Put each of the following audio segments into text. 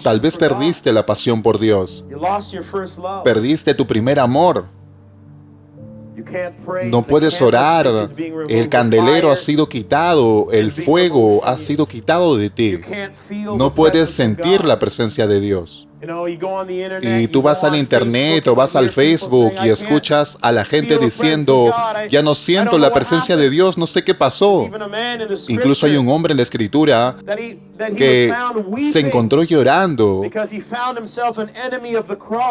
Tal vez perdiste la pasión por Dios. Perdiste tu primer amor. No puedes orar. El candelero ha sido quitado. El fuego ha sido quitado de ti. No puedes sentir la presencia de Dios. Y tú vas al internet o vas al Facebook y escuchas a la gente diciendo, ya no siento la presencia de Dios, no sé qué pasó. Incluso hay un hombre en la Escritura que se encontró llorando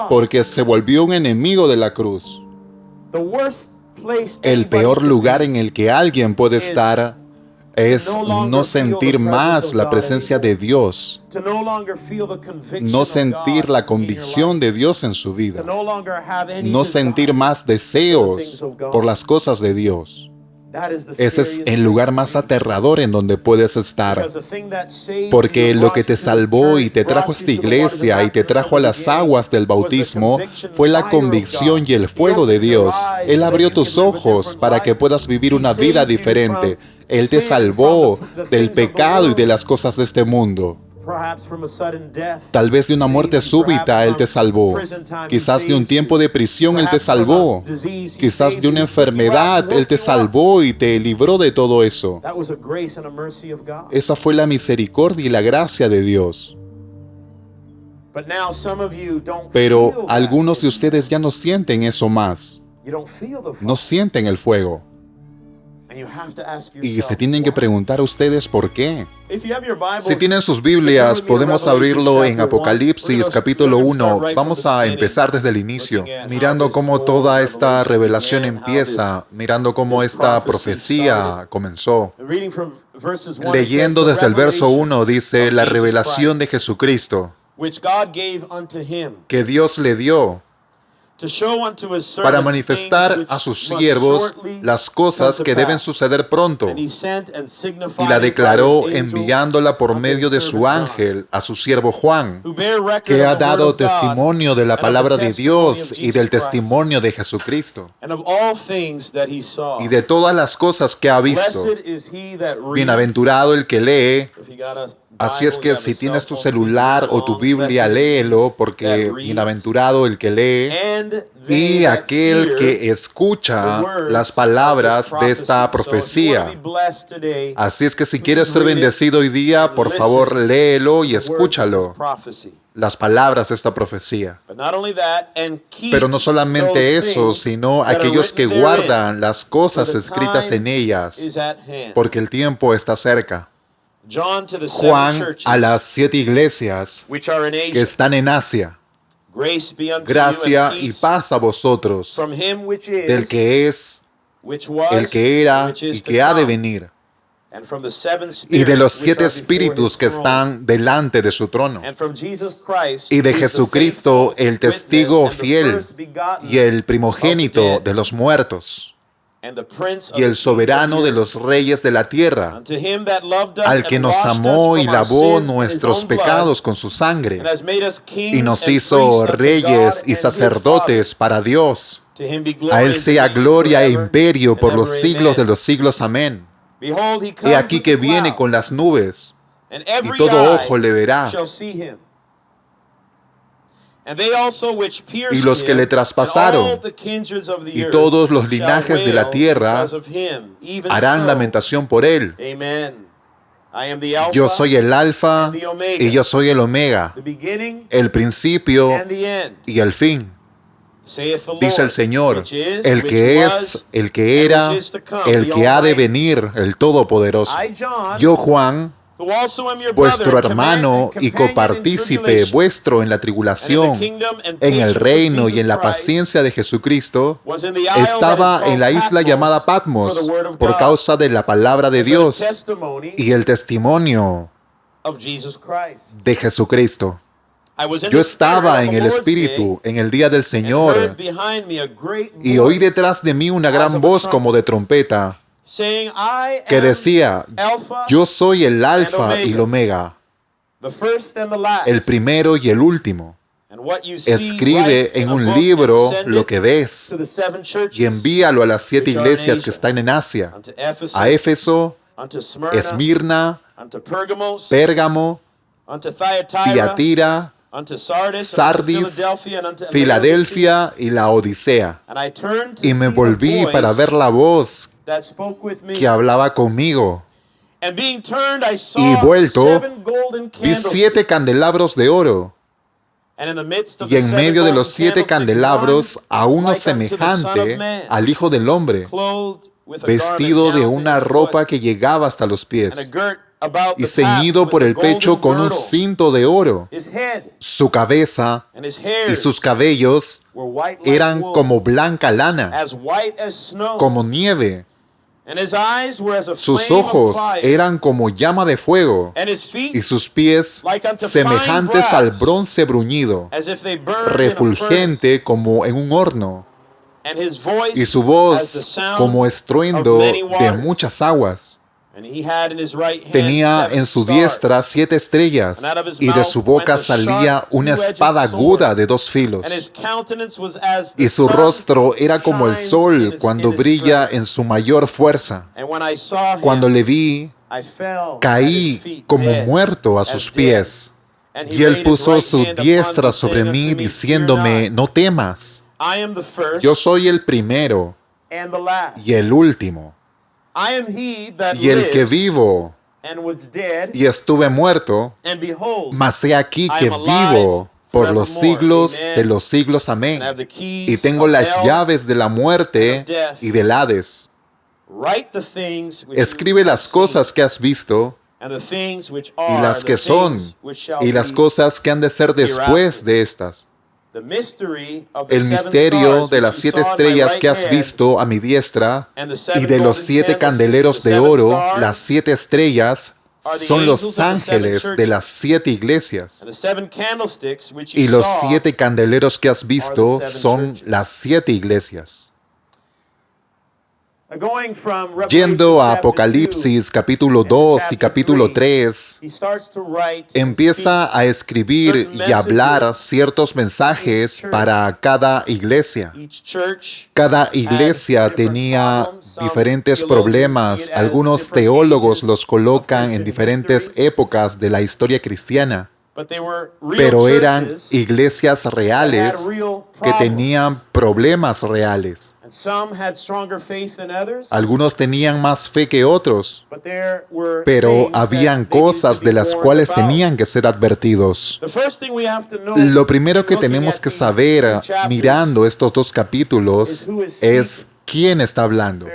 porque se volvió un enemigo de la cruz. El peor lugar en el que alguien puede estar es no sentir más la presencia de Dios, no sentir la convicción de Dios en su vida, no sentir más deseos por las cosas de Dios. Ese es el lugar más aterrador en donde puedes estar, porque lo que te salvó y te trajo a esta iglesia y te trajo a las aguas del bautismo fue la convicción y el fuego de Dios. Él abrió tus ojos para que puedas vivir una vida diferente. Él te salvó del pecado y de las cosas de este mundo. Tal vez de una muerte súbita Él te salvó. Quizás de un tiempo de prisión Él te salvó. Quizás de una enfermedad Él te salvó y te libró de todo eso. Esa fue la misericordia y la gracia de Dios. Pero algunos de ustedes ya no sienten eso más. No sienten el fuego. Y se tienen que preguntar ustedes por qué. Si tienen sus Biblias, podemos abrirlo en Apocalipsis capítulo 1. Vamos a empezar desde el inicio, mirando cómo toda esta revelación empieza, mirando cómo esta profecía comenzó. Leyendo desde el verso 1 dice, la revelación de Jesucristo, que Dios le dio para manifestar a sus siervos las cosas que deben suceder pronto, y la declaró enviándola por medio de su ángel a su siervo Juan, que ha dado testimonio de la palabra de Dios y del testimonio de Jesucristo, y de todas las cosas que ha visto. Bienaventurado el que lee. Así es que si tienes tu celular o tu Biblia, léelo, porque bienaventurado el que lee y aquel que escucha las palabras de esta profecía. Así es que si quieres ser bendecido hoy día, por favor, léelo y escúchalo. Las palabras de esta profecía. Pero no solamente eso, sino aquellos que guardan las cosas escritas en ellas, porque el tiempo está cerca. Juan a las 7 iglesias que están en Asia. Gracia y paz a vosotros, del que es, el que era y que ha de venir, y de los 7 espíritus que están delante de su trono, y de Jesucristo, el testigo fiel y el primogénito de los muertos, y el soberano de los reyes de la tierra, al que nos amó y lavó nuestros pecados con su sangre, y nos hizo reyes y sacerdotes para Dios. A Él sea gloria e imperio por los siglos de los siglos. Amén. He aquí que viene con las nubes, y todo ojo le verá. Y los que le traspasaron, y todos los linajes de la tierra, harán lamentación por él. Yo soy el Alfa y yo soy el Omega, el principio y el fin. Dice el Señor, el que es, el que era, el que ha de venir, el Todopoderoso. Yo, Juan, vuestro hermano y copartícipe vuestro en la tribulación, en el reino y en la paciencia de Jesucristo, estaba en la isla llamada Patmos por causa de la palabra de Dios y el testimonio de Jesucristo. Yo estaba en el Espíritu en el día del Señor y oí detrás de mí una gran voz como de trompeta, que decía, yo soy el Alfa y el Omega, el primero y el último. Escribe en un libro lo que ves y envíalo a las 7 iglesias que están en Asia, a Éfeso, Esmirna, Pérgamo, Tiatira, Sardis, Filadelfia y la Odisea. Y me volví para ver la voz que hablaba conmigo. Y vuelto, vi 7 candelabros de oro. Y en medio de los 7 candelabros, a uno semejante al Hijo del Hombre, vestido de una ropa que llegaba hasta los pies, y ceñido por el pecho con un cinto de oro. Su cabeza y sus cabellos eran como blanca lana, como nieve. Sus ojos eran como llama de fuego, y sus pies semejantes al bronce bruñido, refulgente como en un horno, y su voz como estruendo de muchas aguas. Tenía en su diestra 7 estrellas, y de su boca salía una espada aguda de 2 filos. Y su rostro era como el sol cuando brilla en su mayor fuerza. Cuando le vi, caí como muerto a sus pies. Y él puso su diestra sobre mí, diciéndome: no temas, yo soy el primero y el último, y el que vivo y estuve muerto, mas he aquí que vivo por los siglos de los siglos. Amén. Y tengo las llaves de la muerte y del Hades. Escribe las cosas que has visto, y las que son, y las cosas que han de ser después de estas. El misterio de las 7 estrellas que has visto a mi diestra y de los 7 candeleros de oro. Las 7 estrellas son los ángeles de las 7 iglesias, y los 7 candeleros que has visto son las 7 iglesias. Yendo a Apocalipsis capítulo 2 y capítulo 3, empieza a escribir y a hablar ciertos mensajes para cada iglesia. Cada iglesia tenía diferentes problemas. Algunos teólogos los colocan en diferentes épocas de la historia cristiana. Pero eran iglesias reales que tenían problemas reales. Algunos tenían más fe que otros, pero habían cosas de las cuales tenían que ser advertidos. Lo primero que tenemos que saber mirando estos 2 capítulos es ¿quién está hablando?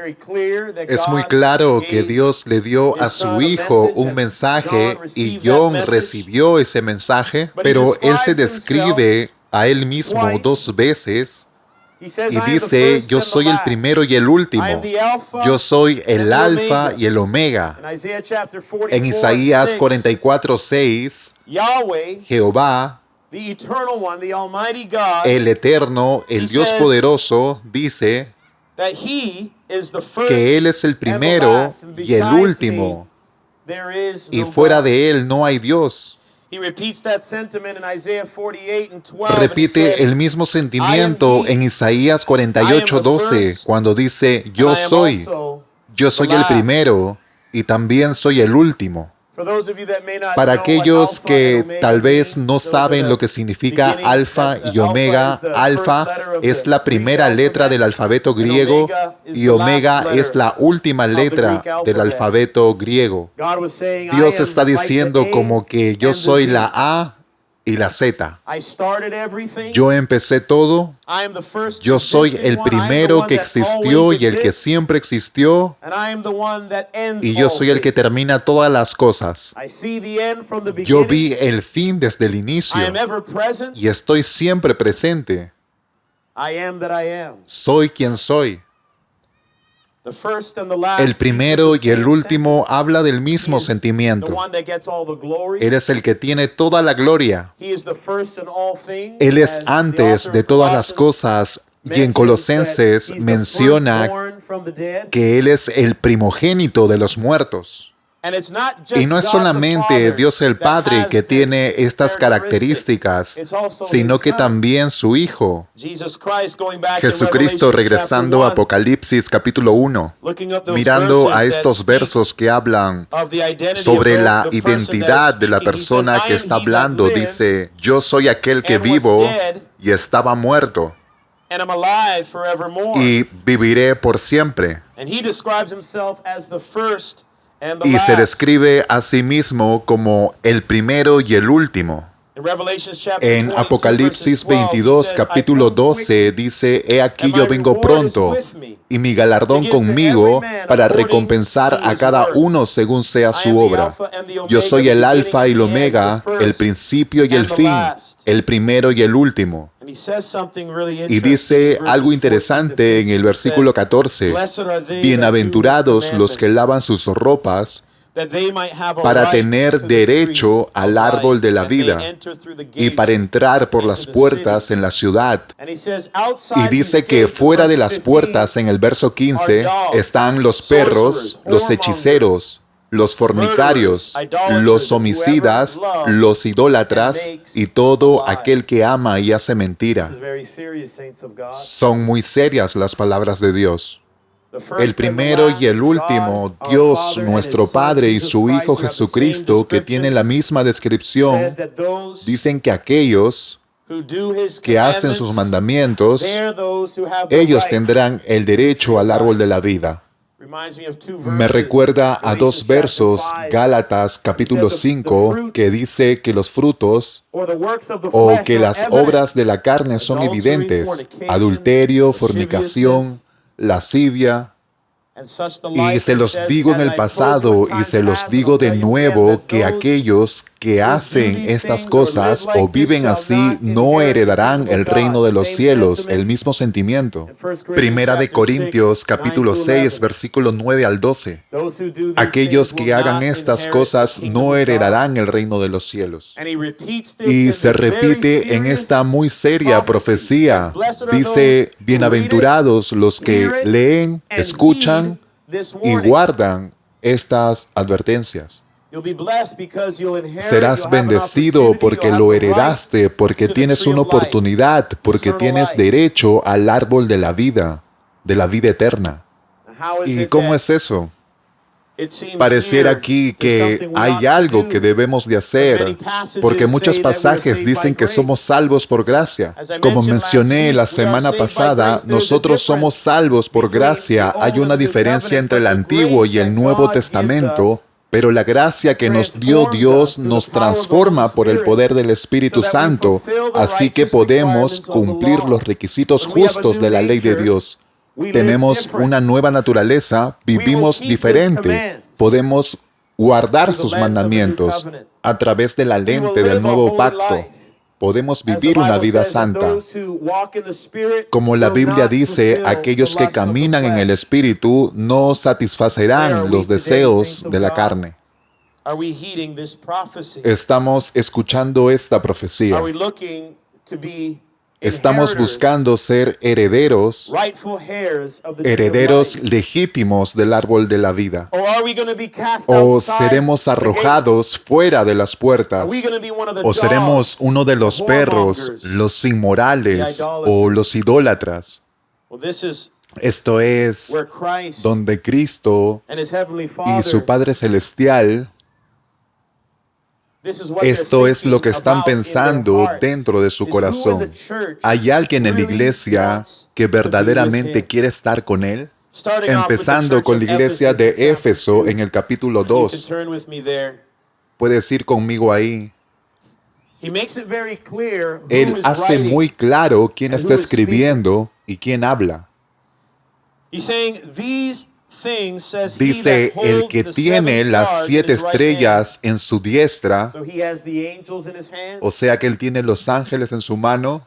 Es muy claro que Dios le dio a su Hijo un mensaje y John recibió ese mensaje, pero él se describe a él mismo 2 veces y dice: yo soy el primero y el último, yo soy el alfa y el omega. En Isaías 44:6, Jehová, el eterno, el Dios poderoso, dice que Él es el primero y el último, y fuera de Él no hay Dios. Repite el mismo sentimiento en Isaías 48:12, cuando dice: yo soy el primero y también soy el último. Para aquellos que tal vez no saben lo que significa alfa y omega, alfa es la primera letra del alfabeto griego y omega es la última letra del alfabeto griego. Dios está diciendo como que yo soy la A y la Z. Yo empecé todo. Yo soy el primero que existió y el que siempre existió. Y yo soy el que termina todas las cosas. Yo vi el fin desde el inicio. Y estoy siempre presente. Soy quien soy. El primero y el último habla del mismo sentimiento. Él es el que tiene toda la gloria. Él es antes de todas las cosas. Y en Colosenses menciona que Él es el primogénito de los muertos. Y no es solamente Dios el Padre que tiene estas características, sino que también su Hijo. Jesucristo, regresando a Apocalipsis capítulo 1, mirando a estos versos que hablan sobre la identidad de la persona que está hablando, dice, yo soy aquel que vivo y estaba muerto y viviré por siempre. Y se describe a sí mismo como el primero y el último. En Apocalipsis 22, capítulo 12, dice, he aquí yo vengo pronto, y mi galardón conmigo para recompensar a cada uno según sea su obra. Yo soy el Alfa y el Omega, el principio y el fin, el primero y el último. Y dice algo interesante en el versículo 14, bienaventurados los que lavan sus ropas, para tener derecho al árbol de la vida y para entrar por las puertas en la ciudad. Y dice que fuera de las puertas, en el verso 15, están los perros, los hechiceros, los fornicarios, los homicidas, los idólatras y todo aquel que ama y hace mentira. Son muy serias las palabras de Dios. El primero y el último, Dios nuestro Padre y su Hijo Jesucristo, que tienen la misma descripción, dicen que aquellos que hacen sus mandamientos, ellos tendrán el derecho al árbol de la vida. Me recuerda a dos versos, Gálatas capítulo 5, que dice que los frutos o que las obras de la carne son evidentes: adulterio, fornicación, lascivia. Y se los digo en el pasado y se los digo de nuevo, que aquellos que hacen estas cosas o viven así no heredarán el reino de los cielos. El mismo sentimiento. Primera de Corintios capítulo 6, versículo 9 al 12. Aquellos que hagan estas cosas no heredarán el reino de los cielos. Y se repite en esta muy seria profecía. Dice, bienaventurados los que leen, escuchan y guardan estas advertencias. Serás bendecido porque lo heredaste, porque tienes una oportunidad, porque tienes derecho al árbol de la vida eterna. ¿Y cómo es eso? Pareciera aquí que hay algo que debemos de hacer, porque muchos pasajes dicen que somos salvos por gracia. Como mencioné la semana pasada, nosotros somos salvos por gracia. Hay una diferencia entre el Antiguo y el Nuevo Testamento, pero la gracia que nos dio Dios nos transforma por el poder del Espíritu Santo, así que podemos cumplir los requisitos justos de la ley de Dios. Tenemos una nueva naturaleza, vivimos diferente, podemos guardar sus mandamientos a través de la lente del nuevo pacto. Podemos vivir una vida santa. Como la Biblia dice, aquellos que caminan en el Espíritu no satisfacerán los deseos de la carne. Estamos escuchando esta profecía. Estamos buscando ser herederos legítimos del árbol de la vida. O seremos arrojados fuera de las puertas. O seremos uno de los perros, los inmorales o los idólatras. Esto es donde Cristo y su Padre Celestial, esto es lo que están pensando dentro de su corazón. ¿Hay alguien en la iglesia que verdaderamente quiere estar con Él? Empezando con la iglesia de Éfeso en el capítulo 2. Puedes ir conmigo ahí. Él hace muy claro quién está escribiendo y quién habla. Dice, el que tiene las 7 estrellas en su diestra, o sea que él tiene los ángeles en su mano,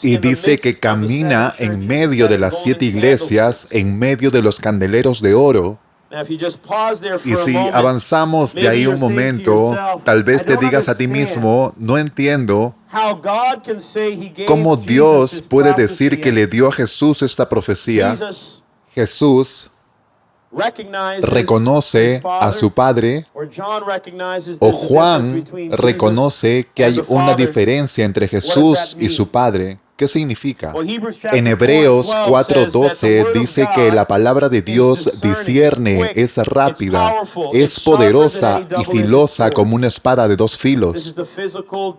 y dice que camina en medio de las 7 iglesias, en medio de los candeleros de oro. Y si avanzamos de ahí un momento, tal vez te digas a ti mismo, no entiendo cómo Dios puede decir que le dio a Jesús esta profecía. Jesús reconoce a su padre, o Juan reconoce que hay una diferencia entre Jesús y su padre. ¿Qué significa? En Hebreos 4:12 dice que la palabra de Dios discierne, es rápida, es poderosa y filosa como una espada de dos filos.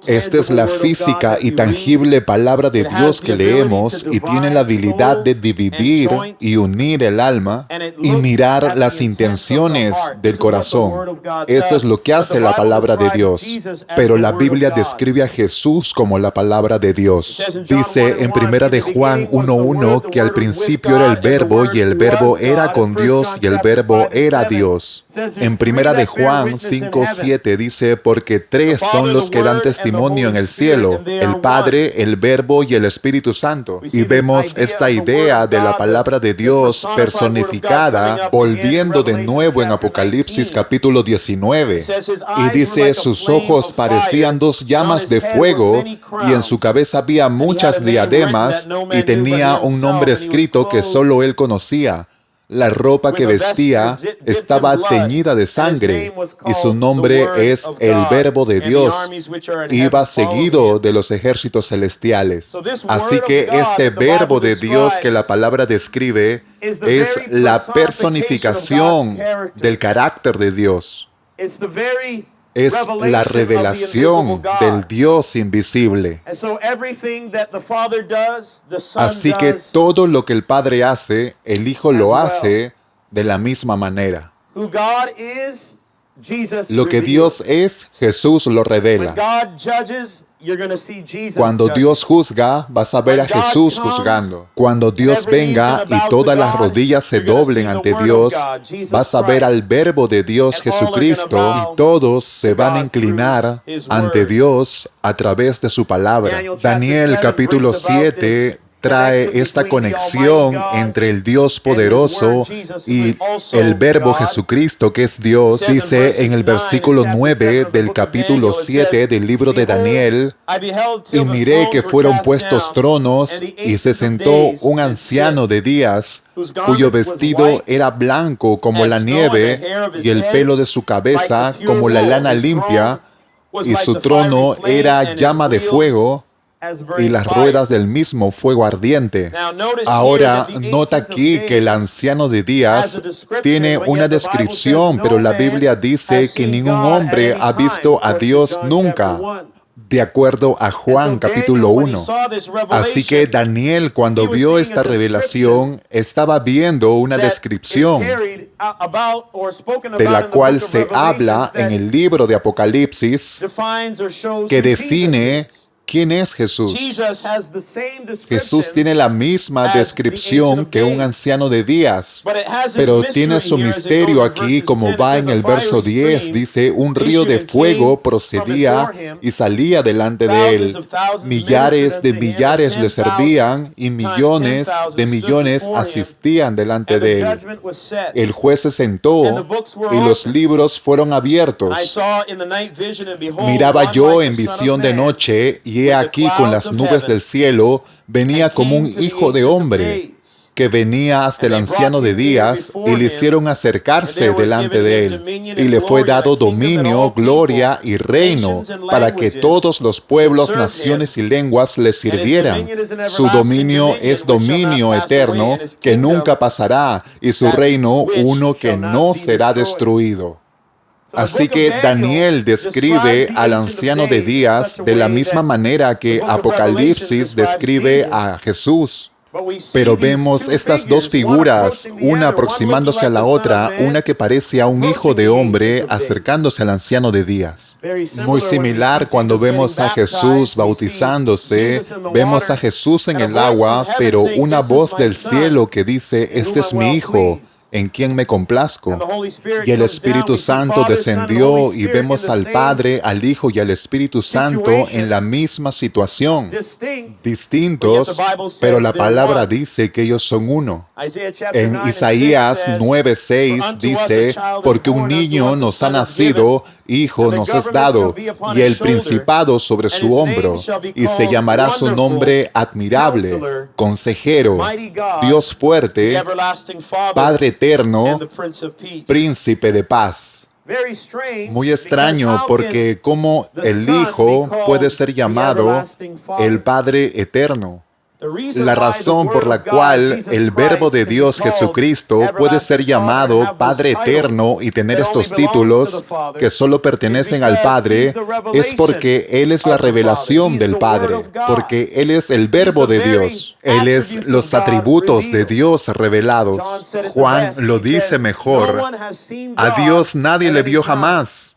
Esta es la física y tangible palabra de Dios que leemos y tiene la habilidad de dividir y unir el alma y mirar las intenciones del corazón. Eso es lo que hace la palabra de Dios. Pero la Biblia describe a Jesús como la palabra de Dios. Dice en Primera de Juan 1:1 que al principio era el Verbo y el Verbo era con Dios y el Verbo era Dios. En Primera de Juan 5:7 dice, porque tres son los que dan testimonio en el cielo, el Padre, el Verbo y el Espíritu Santo. Y vemos esta idea de la palabra de Dios personificada volviendo de nuevo en Apocalipsis capítulo 19. Y dice, sus ojos parecían dos llamas de fuego y en su cabeza había muchas diademas y tenía un nombre escrito que solo él conocía. La ropa que vestía estaba teñida de sangre y su nombre es el Verbo de Dios. Iba seguido de los ejércitos celestiales. Así que este Verbo de Dios que la palabra describe es la personificación del carácter de Dios. Es la revelación del Dios invisible. Así que todo lo que el Padre hace, el Hijo lo hace de la misma manera. Lo que Dios es, Jesús lo revela. Cuando Dios juzga, vas a ver a Jesús juzgando. Cuando Dios venga y todas las rodillas se doblen ante Dios, vas a ver al Verbo de Dios Jesucristo y todos se van a inclinar ante Dios a través de su palabra. Daniel capítulo 7 trae esta conexión entre el Dios poderoso y el Verbo Jesucristo, que es Dios. Dice en el versículo 9 del capítulo 7 del libro de Daniel, y miré que fueron puestos tronos, y se sentó un anciano de días, cuyo vestido era blanco como la nieve, y el pelo de su cabeza como la lana limpia, y su trono era llama de fuego, y las ruedas del mismo fuego ardiente. Ahora, nota aquí que el anciano de días tiene una descripción, pero la Biblia dice que ningún hombre ha visto a Dios nunca, de acuerdo a Juan capítulo 1. Así que Daniel, cuando vio esta revelación, estaba viendo una descripción de la cual se habla en el libro de Apocalipsis, que define ¿quién es Jesús? Jesús tiene la misma descripción que un anciano de días, pero tiene su misterio aquí, como va en el verso 10, dice, un río de fuego procedía y salía delante de él. Millares de millares le servían y millones de millones asistían delante de él. El juez se sentó y los libros fueron abiertos. Miraba yo en visión de noche y he aquí con las nubes del cielo venía como un hijo de hombre, que venía hasta el anciano de días y le hicieron acercarse delante de él. Y le fue dado dominio, gloria y reino para que todos los pueblos, naciones y lenguas le sirvieran. Su dominio es dominio eterno que nunca pasará y su reino uno que no será destruido. Así que Daniel describe al anciano de días de la misma manera que Apocalipsis describe a Jesús. Pero vemos estas dos figuras, una aproximándose a la otra, una que parece a un hijo de hombre acercándose al anciano de días. Muy similar cuando vemos a Jesús bautizándose, vemos a Jesús en el agua, pero una voz del cielo que dice, este es mi hijo, en quien me complazco. Y el Espíritu Santo descendió y vemos al Padre, al Hijo y al Espíritu Santo en la misma situación, distintos, pero la palabra dice que ellos son uno. En Isaías 9:6 dice, porque un niño nos ha nacido, hijo nos es dado, y el principado sobre su hombro, y se llamará su nombre admirable, consejero, Dios fuerte, Padre eterno, príncipe de paz. Muy extraño porque como el Hijo puede ser llamado el Padre eterno. La razón por la cual el Verbo de Dios Jesucristo puede ser llamado Padre Eterno y tener estos títulos que solo pertenecen al Padre es porque Él es la revelación del Padre, porque Él es el Verbo de Dios. Él es los atributos de Dios revelados. Juan lo dice mejor: a Dios nadie le vio jamás.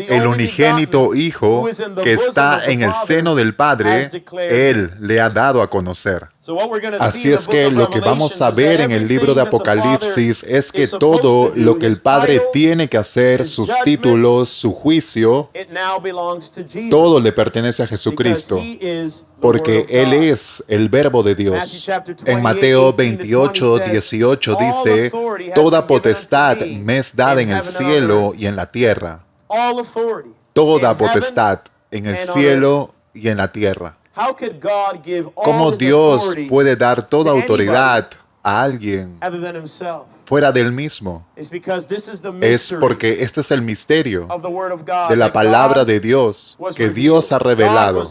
El unigénito Hijo que está en el seno del Padre, Él le ha dado a conocer. Así es que lo que vamos a ver en el libro de Apocalipsis es que todo lo que el Padre tiene que hacer, sus títulos, su juicio, todo le pertenece a Jesucristo, porque Él es el Verbo de Dios. En Mateo 28, 18 dice: toda potestad me es dada en el cielo y en la tierra. Toda potestad en el cielo y en la tierra. ¿Cómo Dios puede dar toda autoridad a alguien fuera del mismo? Es porque este es el misterio de la palabra de Dios, que Dios ha revelado,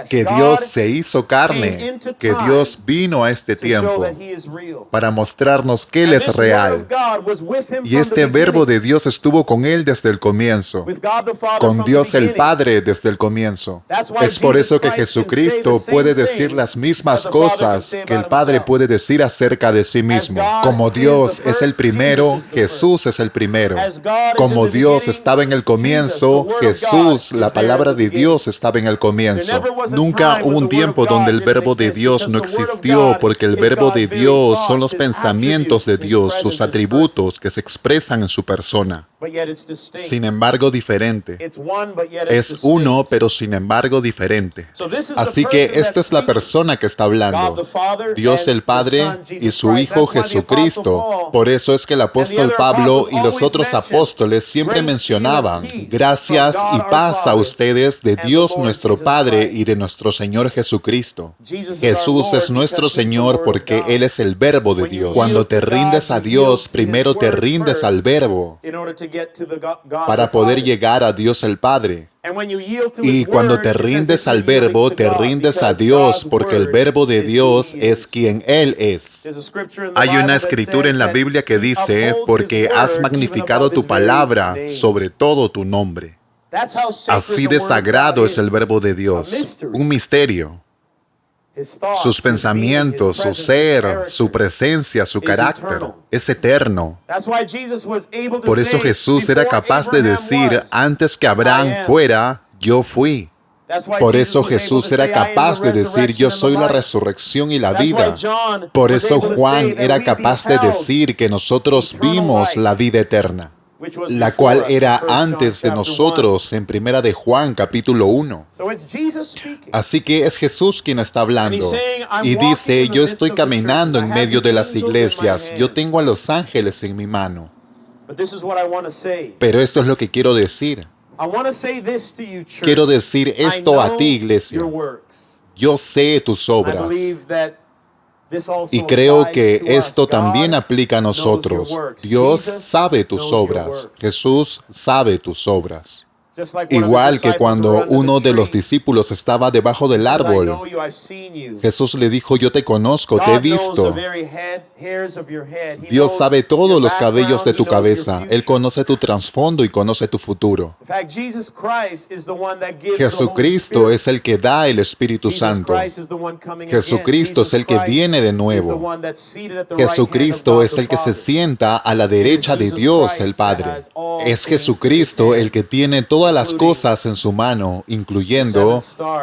que Dios se hizo carne, que Dios vino a este tiempo para mostrarnos que Él es real. Y este Verbo de Dios estuvo con Él desde el comienzo, con Dios el Padre desde el comienzo. Es por eso que Jesucristo puede decir las mismas cosas que el Padre puede decir acerca de sí mismo. Como Dios es el primero, Jesús es el primero. Como Dios estaba en el comienzo, Jesús, la palabra de Dios, estaba en el comienzo. Nunca hubo un tiempo donde el Verbo de Dios no existió, porque el Verbo de Dios son los pensamientos de Dios, sus atributos que se expresan en su persona. Sin embargo, diferente. Es uno, pero sin embargo diferente. Así que esta es la persona que está hablando. Dios el Padre y su Hijo Jesucristo. Por eso es que el apóstol Pablo y los otros apóstoles siempre mencionaban: gracias y paz a ustedes de Dios nuestro Padre y de nuestro Señor Jesucristo. Jesús es nuestro Señor porque Él es el Verbo de Dios. Cuando te rindes a Dios, primero te rindes al Verbo para poder llegar a Dios el Padre. Y cuando te rindes al Verbo, te rindes a Dios porque el Verbo de Dios es quien Él es. Hay una escritura en la Biblia que dice: porque has magnificado tu palabra sobre todo tu nombre. Así de sagrado es el Verbo de Dios, un misterio. Sus pensamientos, su ser, su presencia, su carácter, es eterno. Por eso Jesús era capaz de decir: antes que Abraham fuera, yo fui. Por eso Jesús era capaz de decir: yo soy la resurrección y la vida. Por eso Juan era capaz de decir que nosotros vimos la vida eterna, la cual era antes de nosotros en Primera de Juan, capítulo 1. Así que es Jesús quien está hablando. Y dice: yo estoy caminando en medio de las iglesias, yo tengo a los ángeles en mi mano. Pero esto es lo que quiero decir. Quiero decir esto a ti, iglesia. Yo sé tus obras. Y creo que esto también aplica a nosotros. Dios sabe tus obras. Jesús sabe tus obras. Igual que cuando uno de los discípulos estaba debajo del árbol, Jesús le dijo: yo te conozco, te he visto. Dios sabe todos los cabellos de tu cabeza. Él conoce tu trasfondo y conoce tu futuro. Jesucristo es el que da el Espíritu Santo. Jesucristo es el que viene de nuevo. Jesucristo es el que se sienta a la derecha de Dios el Padre. Es Jesucristo el que tiene todas las cosas en su mano, incluyendo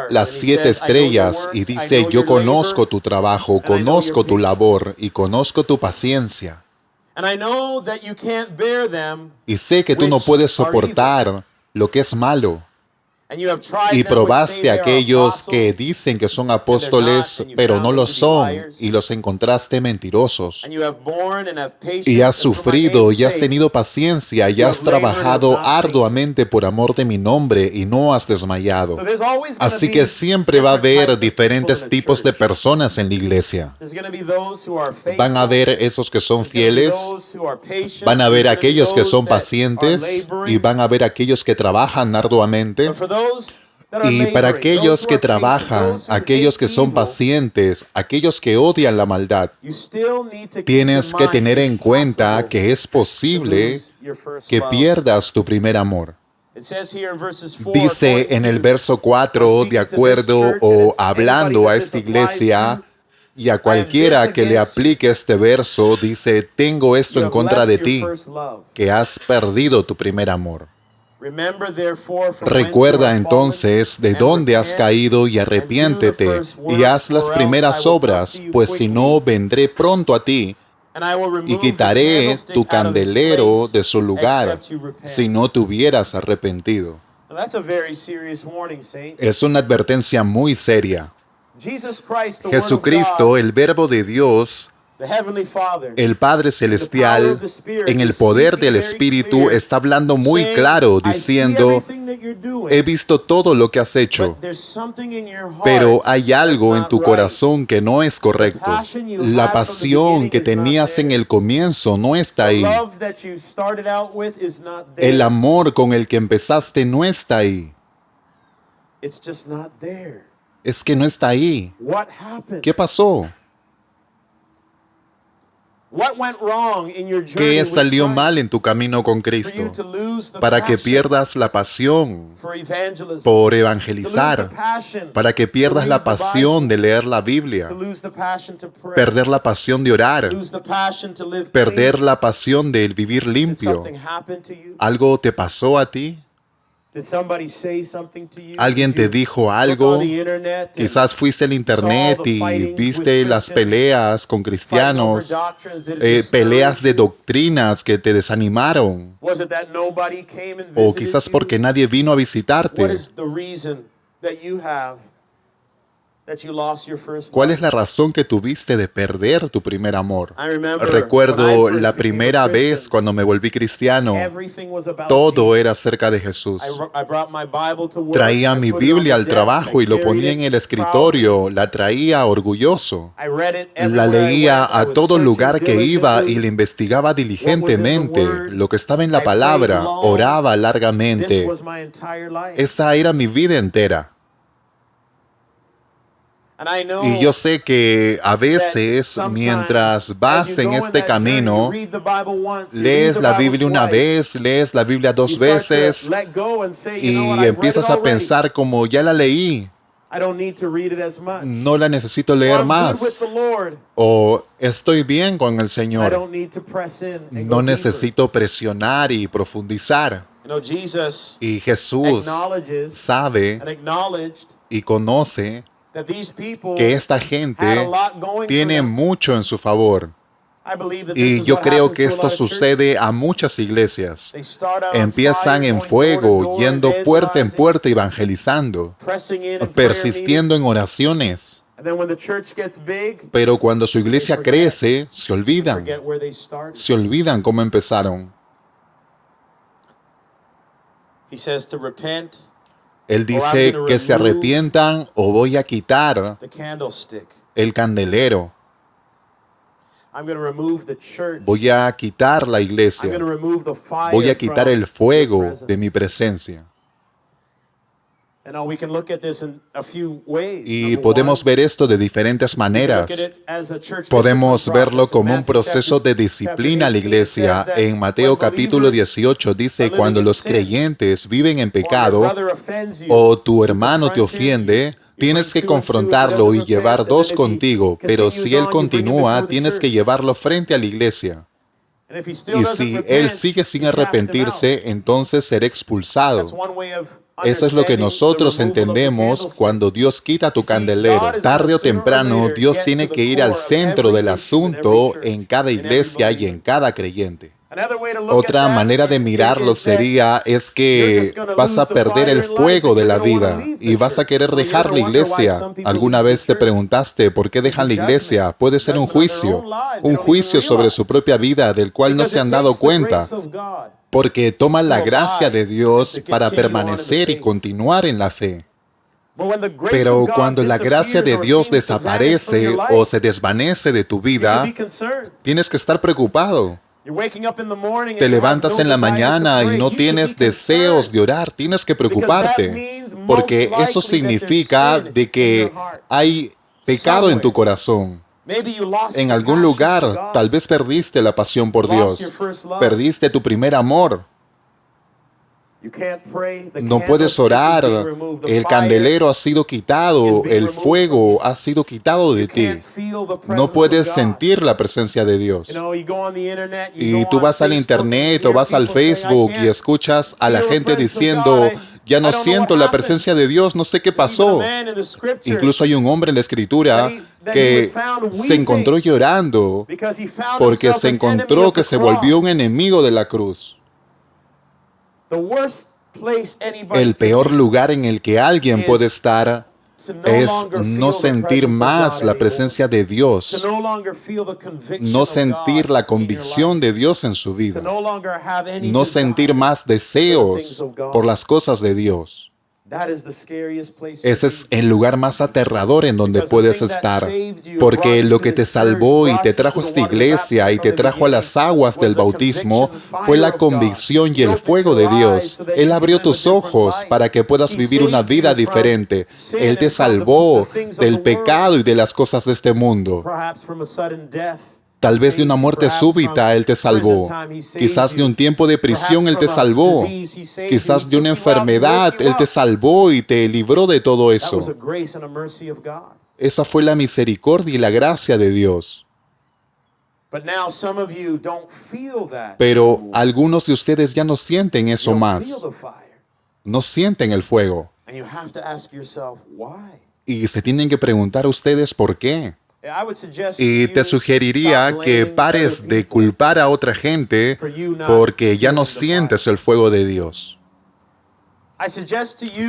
las 7 estrellas, y dice: yo conozco tu trabajo, conozco tu labor y conozco tu paciencia. Y sé que tú no puedes soportar lo que es malo. Y probaste a aquellos que dicen que son apóstoles, pero no lo son, y los encontraste mentirosos. Y has sufrido, y has tenido paciencia, y has trabajado arduamente por amor de mi nombre, y no has desmayado. Así que siempre va a haber diferentes tipos de personas en la iglesia. Van a haber esos que son fieles, van a haber aquellos que son pacientes, y van a haber aquellos que trabajan arduamente. Y para aquellos que trabajan, aquellos que son pacientes, aquellos que odian la maldad, tienes que tener en cuenta que es posible que pierdas tu primer amor. Dice en el verso 4, de acuerdo o hablando a esta iglesia y a cualquiera que le aplique este verso, dice, tengo esto en contra de ti, que has perdido tu primer amor. Recuerda entonces de dónde has caído y arrepiéntete y haz las primeras obras, pues si no, vendré pronto a ti y quitaré tu candelero de su lugar si no te hubieras arrepentido. Es una advertencia muy seria. Jesucristo, el Verbo de Dios, el Padre Celestial, en el poder del Espíritu, está hablando muy claro, diciendo, he visto todo lo que has hecho, pero hay algo en tu corazón que no es correcto. La pasión que tenías en el comienzo no está ahí. El amor con el que empezaste no está ahí. Es que no está ahí. ¿Qué pasó? ¿Qué salió mal en tu camino con Cristo para que pierdas la pasión por evangelizar, para que pierdas la pasión de leer la Biblia, perder la pasión de orar, perder la pasión de vivir limpio? ¿Algo te pasó a ti? ¿Alguien te dijo algo? Quizás fuiste al internet y viste las peleas con cristianos, peleas de doctrinas que te desanimaron. O quizás porque nadie vino a visitarte. ¿Cuál es la razón que tuviste de perder tu primer amor? Recuerdo la primera vez cuando me volví cristiano, todo era acerca de Jesús. Traía mi Biblia al trabajo y lo ponía en el escritorio, la traía orgulloso. La leía a todo lugar que iba y la investigaba diligentemente, lo que estaba en la palabra, oraba largamente. Esa era mi vida entera. Y yo sé que a veces, mientras vas en este camino, lees la Biblia una vez, lees la Biblia dos veces y empiezas a pensar como ya la leí, no la necesito leer más. O estoy bien con el Señor, no necesito presionar y profundizar. Y Jesús sabe y conoce que esta gente tiene mucho en su favor. Y yo creo que esto sucede a muchas iglesias. Empiezan en fuego, yendo puerta en puerta evangelizando, persistiendo en oraciones. Pero cuando su iglesia crece, se olvidan cómo empezaron. Él dice que se arrepientan o voy a quitar el candelero. Voy a quitar la iglesia. Voy a quitar el fuego de mi presencia. Y podemos ver esto de diferentes maneras. Podemos verlo como un proceso de disciplina a la iglesia. En Mateo capítulo 18 dice, cuando los creyentes viven en pecado o tu hermano te ofiende, tienes que confrontarlo y llevar dos contigo, pero si él continúa, tienes que llevarlo frente a la iglesia. Y si él sigue sin arrepentirse, entonces será expulsado. Eso es lo que nosotros entendemos cuando Dios quita tu candelero. Tarde o temprano, Dios tiene que ir al centro del asunto en cada iglesia y en cada creyente. Otra manera de mirarlo sería es que vas a perder el fuego de la vida y vas a querer dejar la iglesia. ¿Alguna vez te preguntaste por qué dejan la iglesia? Puede ser un juicio sobre su propia vida del cual no se han dado cuenta, porque toman la gracia de Dios para permanecer y continuar en la fe. Pero cuando la gracia de Dios desaparece o se desvanece de tu vida, tienes que estar preocupado. Te levantas en la mañana y no tienes deseos de orar, tienes que preocuparte, porque eso significa de que hay pecado en tu corazón. En algún lugar, tal vez perdiste la pasión por Dios, perdiste tu primer amor. No puedes orar, el candelero ha sido quitado, el fuego ha sido quitado de ti. No puedes sentir la presencia de Dios. Y tú vas al internet o vas al Facebook y escuchas a la gente diciendo, ya no siento la presencia de Dios, no sé qué pasó. Incluso hay un hombre en la Escritura que se encontró llorando porque se encontró que se volvió un enemigo de la cruz. El peor lugar en el que alguien puede estar es no sentir más la presencia de Dios, no sentir la convicción de Dios en su vida, no sentir más deseos por las cosas de Dios. Ese es el lugar más aterrador en donde puedes estar, porque lo que te salvó y te trajo a esta iglesia y te trajo a las aguas del bautismo fue la convicción y el fuego de Dios. Él abrió tus ojos para que puedas vivir una vida diferente. Él te salvó del pecado y de las cosas de este mundo. Tal vez de una muerte súbita Él te salvó. Quizás de un tiempo de prisión Él te salvó. Quizás de una enfermedad Él te salvó y te libró de todo eso. Esa fue la misericordia y la gracia de Dios. Pero algunos de ustedes ya no sienten eso más. No sienten el fuego. Y se tienen que preguntar ustedes por qué. Y te sugeriría que pares de culpar a otra gente porque ya no sientes el fuego de Dios.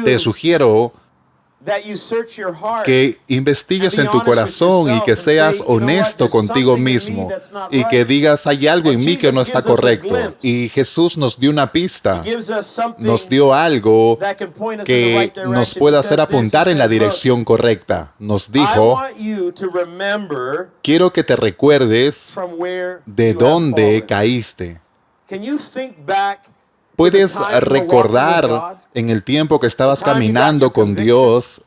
Te sugiero que investigues en tu corazón y que seas honesto contigo mismo y que digas, hay algo en mí que no está correcto. Y Jesús nos dio una pista, nos dio algo que nos puede hacer apuntar en la dirección correcta. Nos dijo, quiero que te recuerdes de dónde caíste. ¿Puedes recordar en el tiempo que estabas caminando con Dios,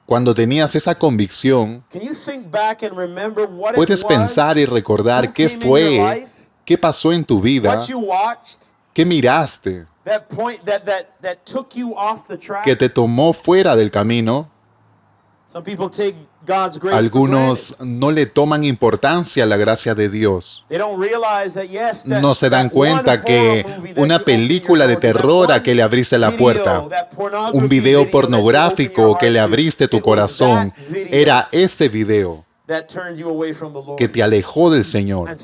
cuando tenías esa convicción? ¿Puedes pensar y recordar qué fue, qué pasó en tu vida, qué miraste, que te tomó fuera del camino? Algunos no le toman importancia a la gracia de Dios. No se dan cuenta que una película de terror a que le abriste la puerta, un video pornográfico que le abriste tu corazón, era ese video que te alejó del Señor.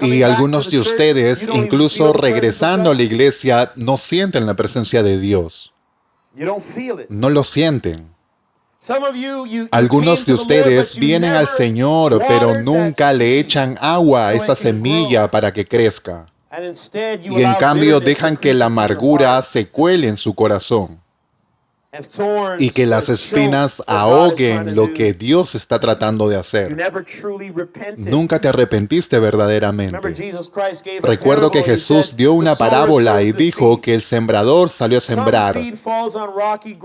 Y algunos de ustedes, incluso regresando a la iglesia, no sienten la presencia de Dios. No lo sienten. Algunos de ustedes vienen al Señor, pero nunca le echan agua a esa semilla para que crezca. Y en cambio dejan que la amargura se cuele en su corazón y que las espinas ahoguen lo que Dios está tratando de hacer. Nunca te arrepentiste verdaderamente. Recuerdo que Jesús dio una parábola y dijo que el sembrador salió a sembrar.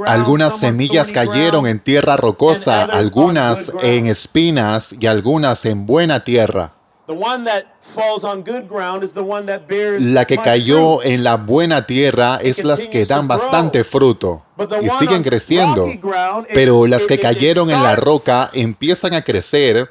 Algunas semillas cayeron en tierra rocosa, algunas en espinas y algunas en buena tierra. La que cayó en la buena tierra es las que dan bastante fruto. y siguen creciendo, pero las que cayeron en la roca empiezan a crecer,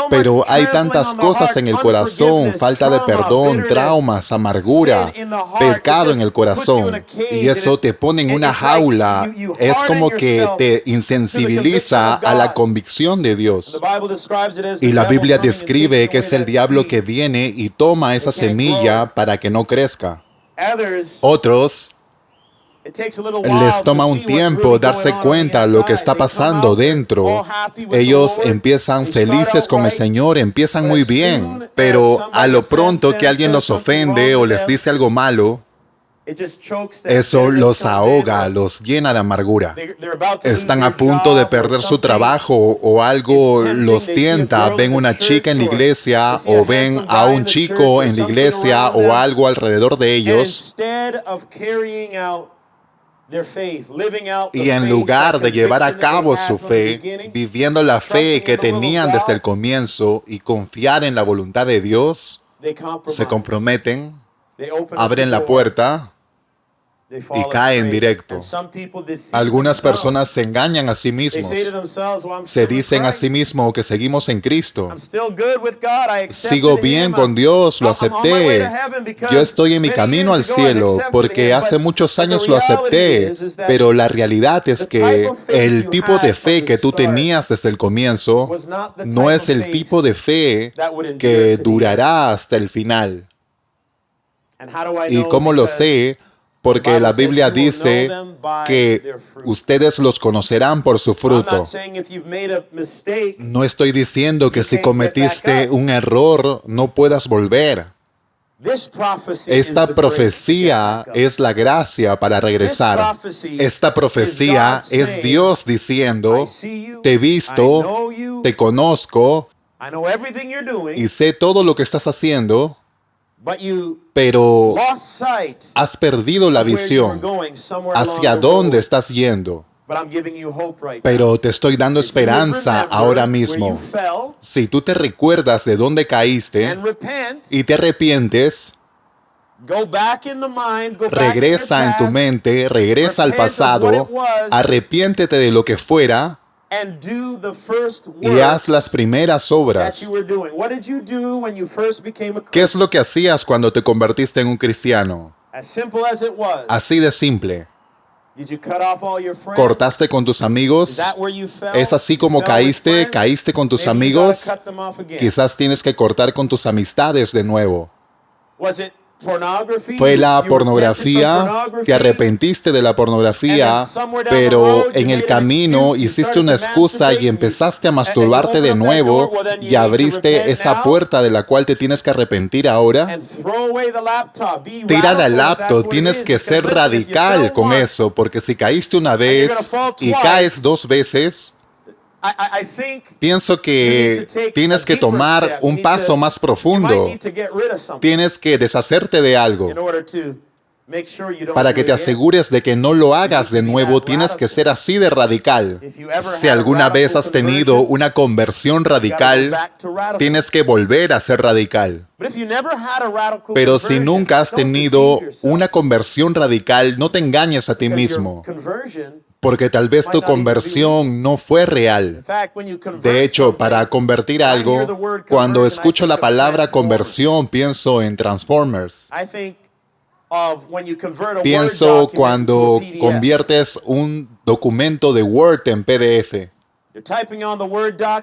pero hay tantas cosas en el corazón, falta de perdón, traumas, amargura, pecado en el corazón, y eso te pone en una jaula, es como que te insensibiliza a la convicción de Dios. Y la Biblia describe que es el diablo que viene y toma esa semilla para que no crezca. Otros les toma un tiempo darse cuenta de lo que está pasando dentro. Ellos empiezan felices con el Señor, empiezan muy bien, pero a lo pronto que alguien los ofende o les dice algo malo, eso los ahoga, los llena de amargura. Están a punto de perder su trabajo o algo los tienta. Ven una chica en la iglesia o ven a un chico en la iglesia o algo alrededor de ellos. Y en lugar de llevar a cabo su fe, viviendo la fe que tenían desde el comienzo y confiar en la voluntad de Dios, se comprometen, abren la puerta y caen directo. Algunas personas se engañan a sí mismos. Se dicen a sí mismos que seguimos en Cristo. Sigo bien con Dios, lo acepté. Yo estoy en mi camino al cielo porque hace muchos años lo acepté. Pero la realidad es que el tipo de fe que tú tenías desde el comienzo no es el tipo de fe que durará hasta el final. ¿Y cómo lo sé? Porque la Biblia dice que ustedes los conocerán por su fruto. No estoy diciendo que si cometiste un error no puedas volver. Esta profecía es la gracia para regresar. Esta profecía es Dios diciendo, te he visto, te conozco y sé todo lo que estás haciendo, pero has perdido la visión hacia dónde estás yendo. Pero te estoy dando esperanza ahora mismo. Si tú te recuerdas de dónde caíste y te arrepientes, regresa en tu mente, regresa al pasado, arrepiéntete de lo que fuera y haz las primeras obras. ¿Qué es lo que hacías cuando te convertiste en un cristiano? Así de simple. ¿Cortaste con tus amigos? ¿Es así como caíste? ¿Caíste con tus amigos? Quizás tienes que cortar con tus amistades de nuevo. ¿Fue la pornografía? Te arrepentiste de la pornografía, pero en el camino hiciste una excusa y empezaste a masturbarte de nuevo y abriste esa puerta de la cual te tienes que arrepentir ahora. Tira la laptop, tienes que ser radical con eso, porque si caíste una vez y caes dos veces, pienso que tienes que tomar un paso más profundo. Tienes que deshacerte de algo. Para que te asegures de que no lo hagas de nuevo, tienes que ser así de radical. Si alguna vez has tenido una conversión radical, tienes que volver a ser radical. Pero si nunca has tenido una conversión radical, no te engañes a ti mismo. Porque tal vez tu conversión no fue real. De hecho, para convertir algo, cuando escucho la palabra conversión, pienso en Transformers. Pienso cuando conviertes un documento de Word en PDF.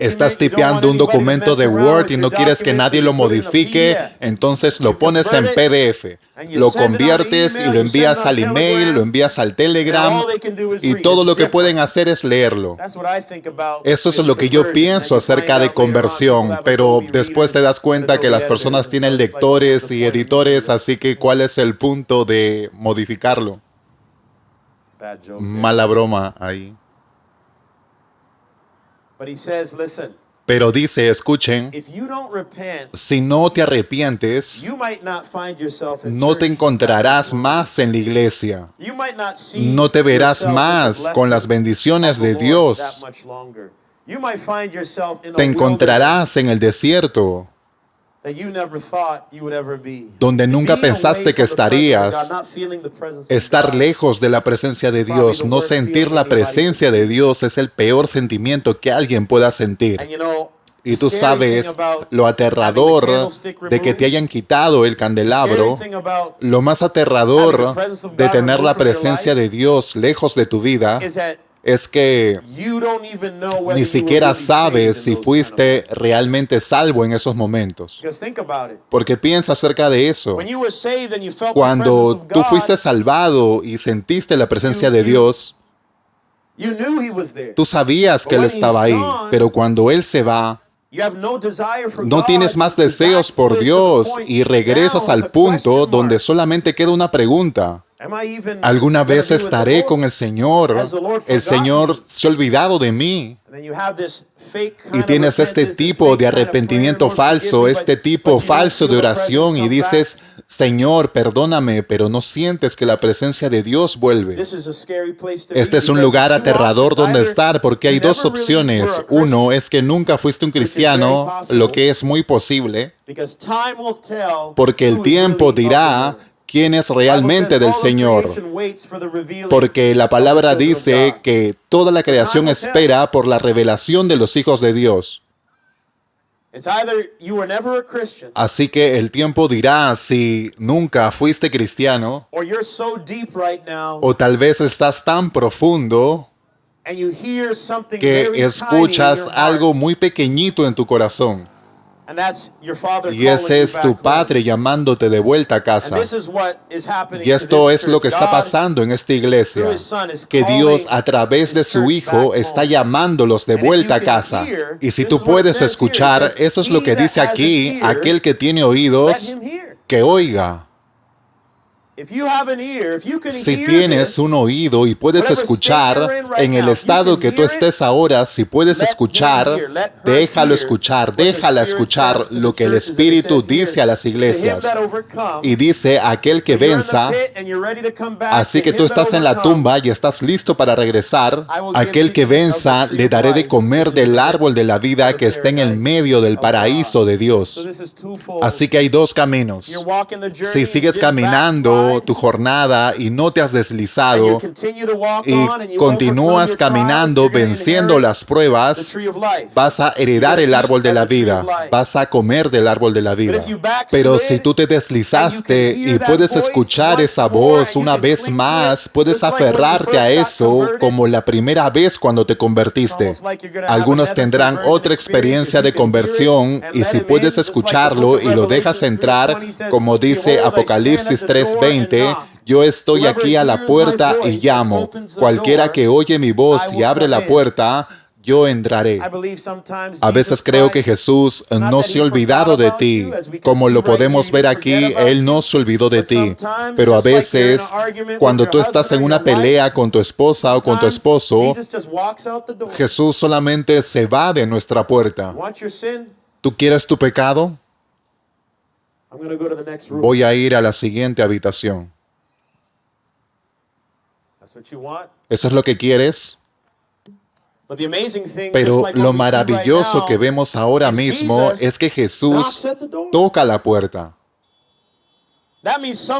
Estás tipeando un documento de Word y no quieres que nadie lo modifique, entonces lo pones en PDF. Lo conviertes y lo envías al email, lo envías al Telegram y todo lo que pueden hacer es leerlo. Eso es lo que yo pienso acerca de conversión, pero después te das cuenta que las personas tienen lectores y editores, así que ¿cuál es el punto de modificarlo? Mala broma ahí. Pero dice, escuchen, si no te arrepientes, no te encontrarás más en la iglesia. No te verás más con las bendiciones de Dios. Te encontrarás en el desierto. donde nunca pensaste que estarías. Estar lejos de la presencia de Dios, no sentir la presencia de Dios es el peor sentimiento que alguien pueda sentir. Y tú sabes lo aterrador de que te hayan quitado el candelabro, lo más aterrador de tener la presencia de Dios lejos de tu vida, es que ni siquiera sabes si fuiste realmente salvo en esos momentos. Porque piensa acerca de eso. Cuando tú fuiste salvado y sentiste la presencia de Dios, tú sabías que Él estaba ahí, pero cuando Él se va, no tienes más deseos por Dios y regresas al punto donde solamente queda una pregunta. ¿Alguna vez estaré con el Señor? El Señor se ha olvidado de mí. Y tienes este tipo de arrepentimiento falso, este tipo falso de oración y dices, Señor, perdóname, pero no sientes que la presencia de Dios vuelve. Este es un lugar aterrador donde estar porque hay dos opciones. Uno es que nunca fuiste un cristiano, lo que es muy posible, porque el tiempo dirá quién es realmente del Señor. Porque la palabra dice que toda la creación espera por la revelación de los hijos de Dios. Así que el tiempo dirá si nunca fuiste cristiano, o tal vez estás tan profundo que escuchas algo muy pequeñito en tu corazón. Y ese es tu Padre llamándote de vuelta a casa. Y esto es lo que está pasando en esta iglesia, que Dios a través de su Hijo está llamándolos de vuelta a casa. Y si tú puedes escuchar, eso es lo que dice aquí, aquel que tiene oídos, que oiga. Si tienes un oído y puedes escuchar, en el estado que tú estés ahora, si puedes escuchar, déjala escuchar lo que el Espíritu dice a las iglesias. Y dice, aquel que venza, así que tú estás en la tumba y estás listo para regresar, aquel que venza le daré de comer del árbol de la vida que está en el medio del paraíso de Dios. Así que hay dos caminos. Si sigues caminando tu jornada y no te has deslizado y continúas caminando venciendo las pruebas, vas a heredar el árbol de la vida, vas a comer del árbol de la vida. Pero si tú te deslizaste y puedes escuchar esa voz una vez más, puedes aferrarte a eso como la primera vez cuando te convertiste. Algunos tendrán otra experiencia de conversión y si puedes escucharlo y lo dejas entrar, como dice Apocalipsis 3:20, yo estoy aquí a la puerta y llamo. Cualquiera que oye mi voz y abre la puerta, yo entraré. A veces creo que Jesús no se ha olvidado de ti. Como lo podemos ver aquí, Él no se olvidó de ti. Pero a veces, cuando tú estás en una pelea con tu esposa o con tu esposo, Jesús solamente se va de nuestra puerta. ¿Tú quieres tu pecado? Voy a ir a la siguiente habitación. ¿Eso es lo que quieres? Pero lo maravilloso que vemos ahora mismo es que Jesús toca la puerta.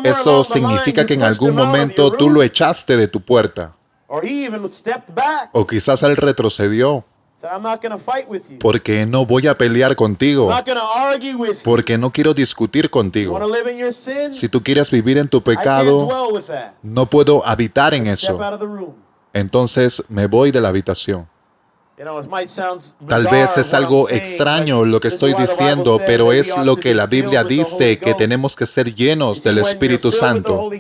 Eso significa que en algún momento tú lo echaste de tu puerta. O quizás Él retrocedió. Porque no voy a pelear contigo. Porque no quiero discutir contigo. Si tú quieres vivir en tu pecado, no puedo habitar en eso. Entonces me voy de la habitación. Tal vez es algo extraño lo que estoy diciendo, pero es lo que la Biblia dice, que tenemos que ser llenos del Espíritu Santo.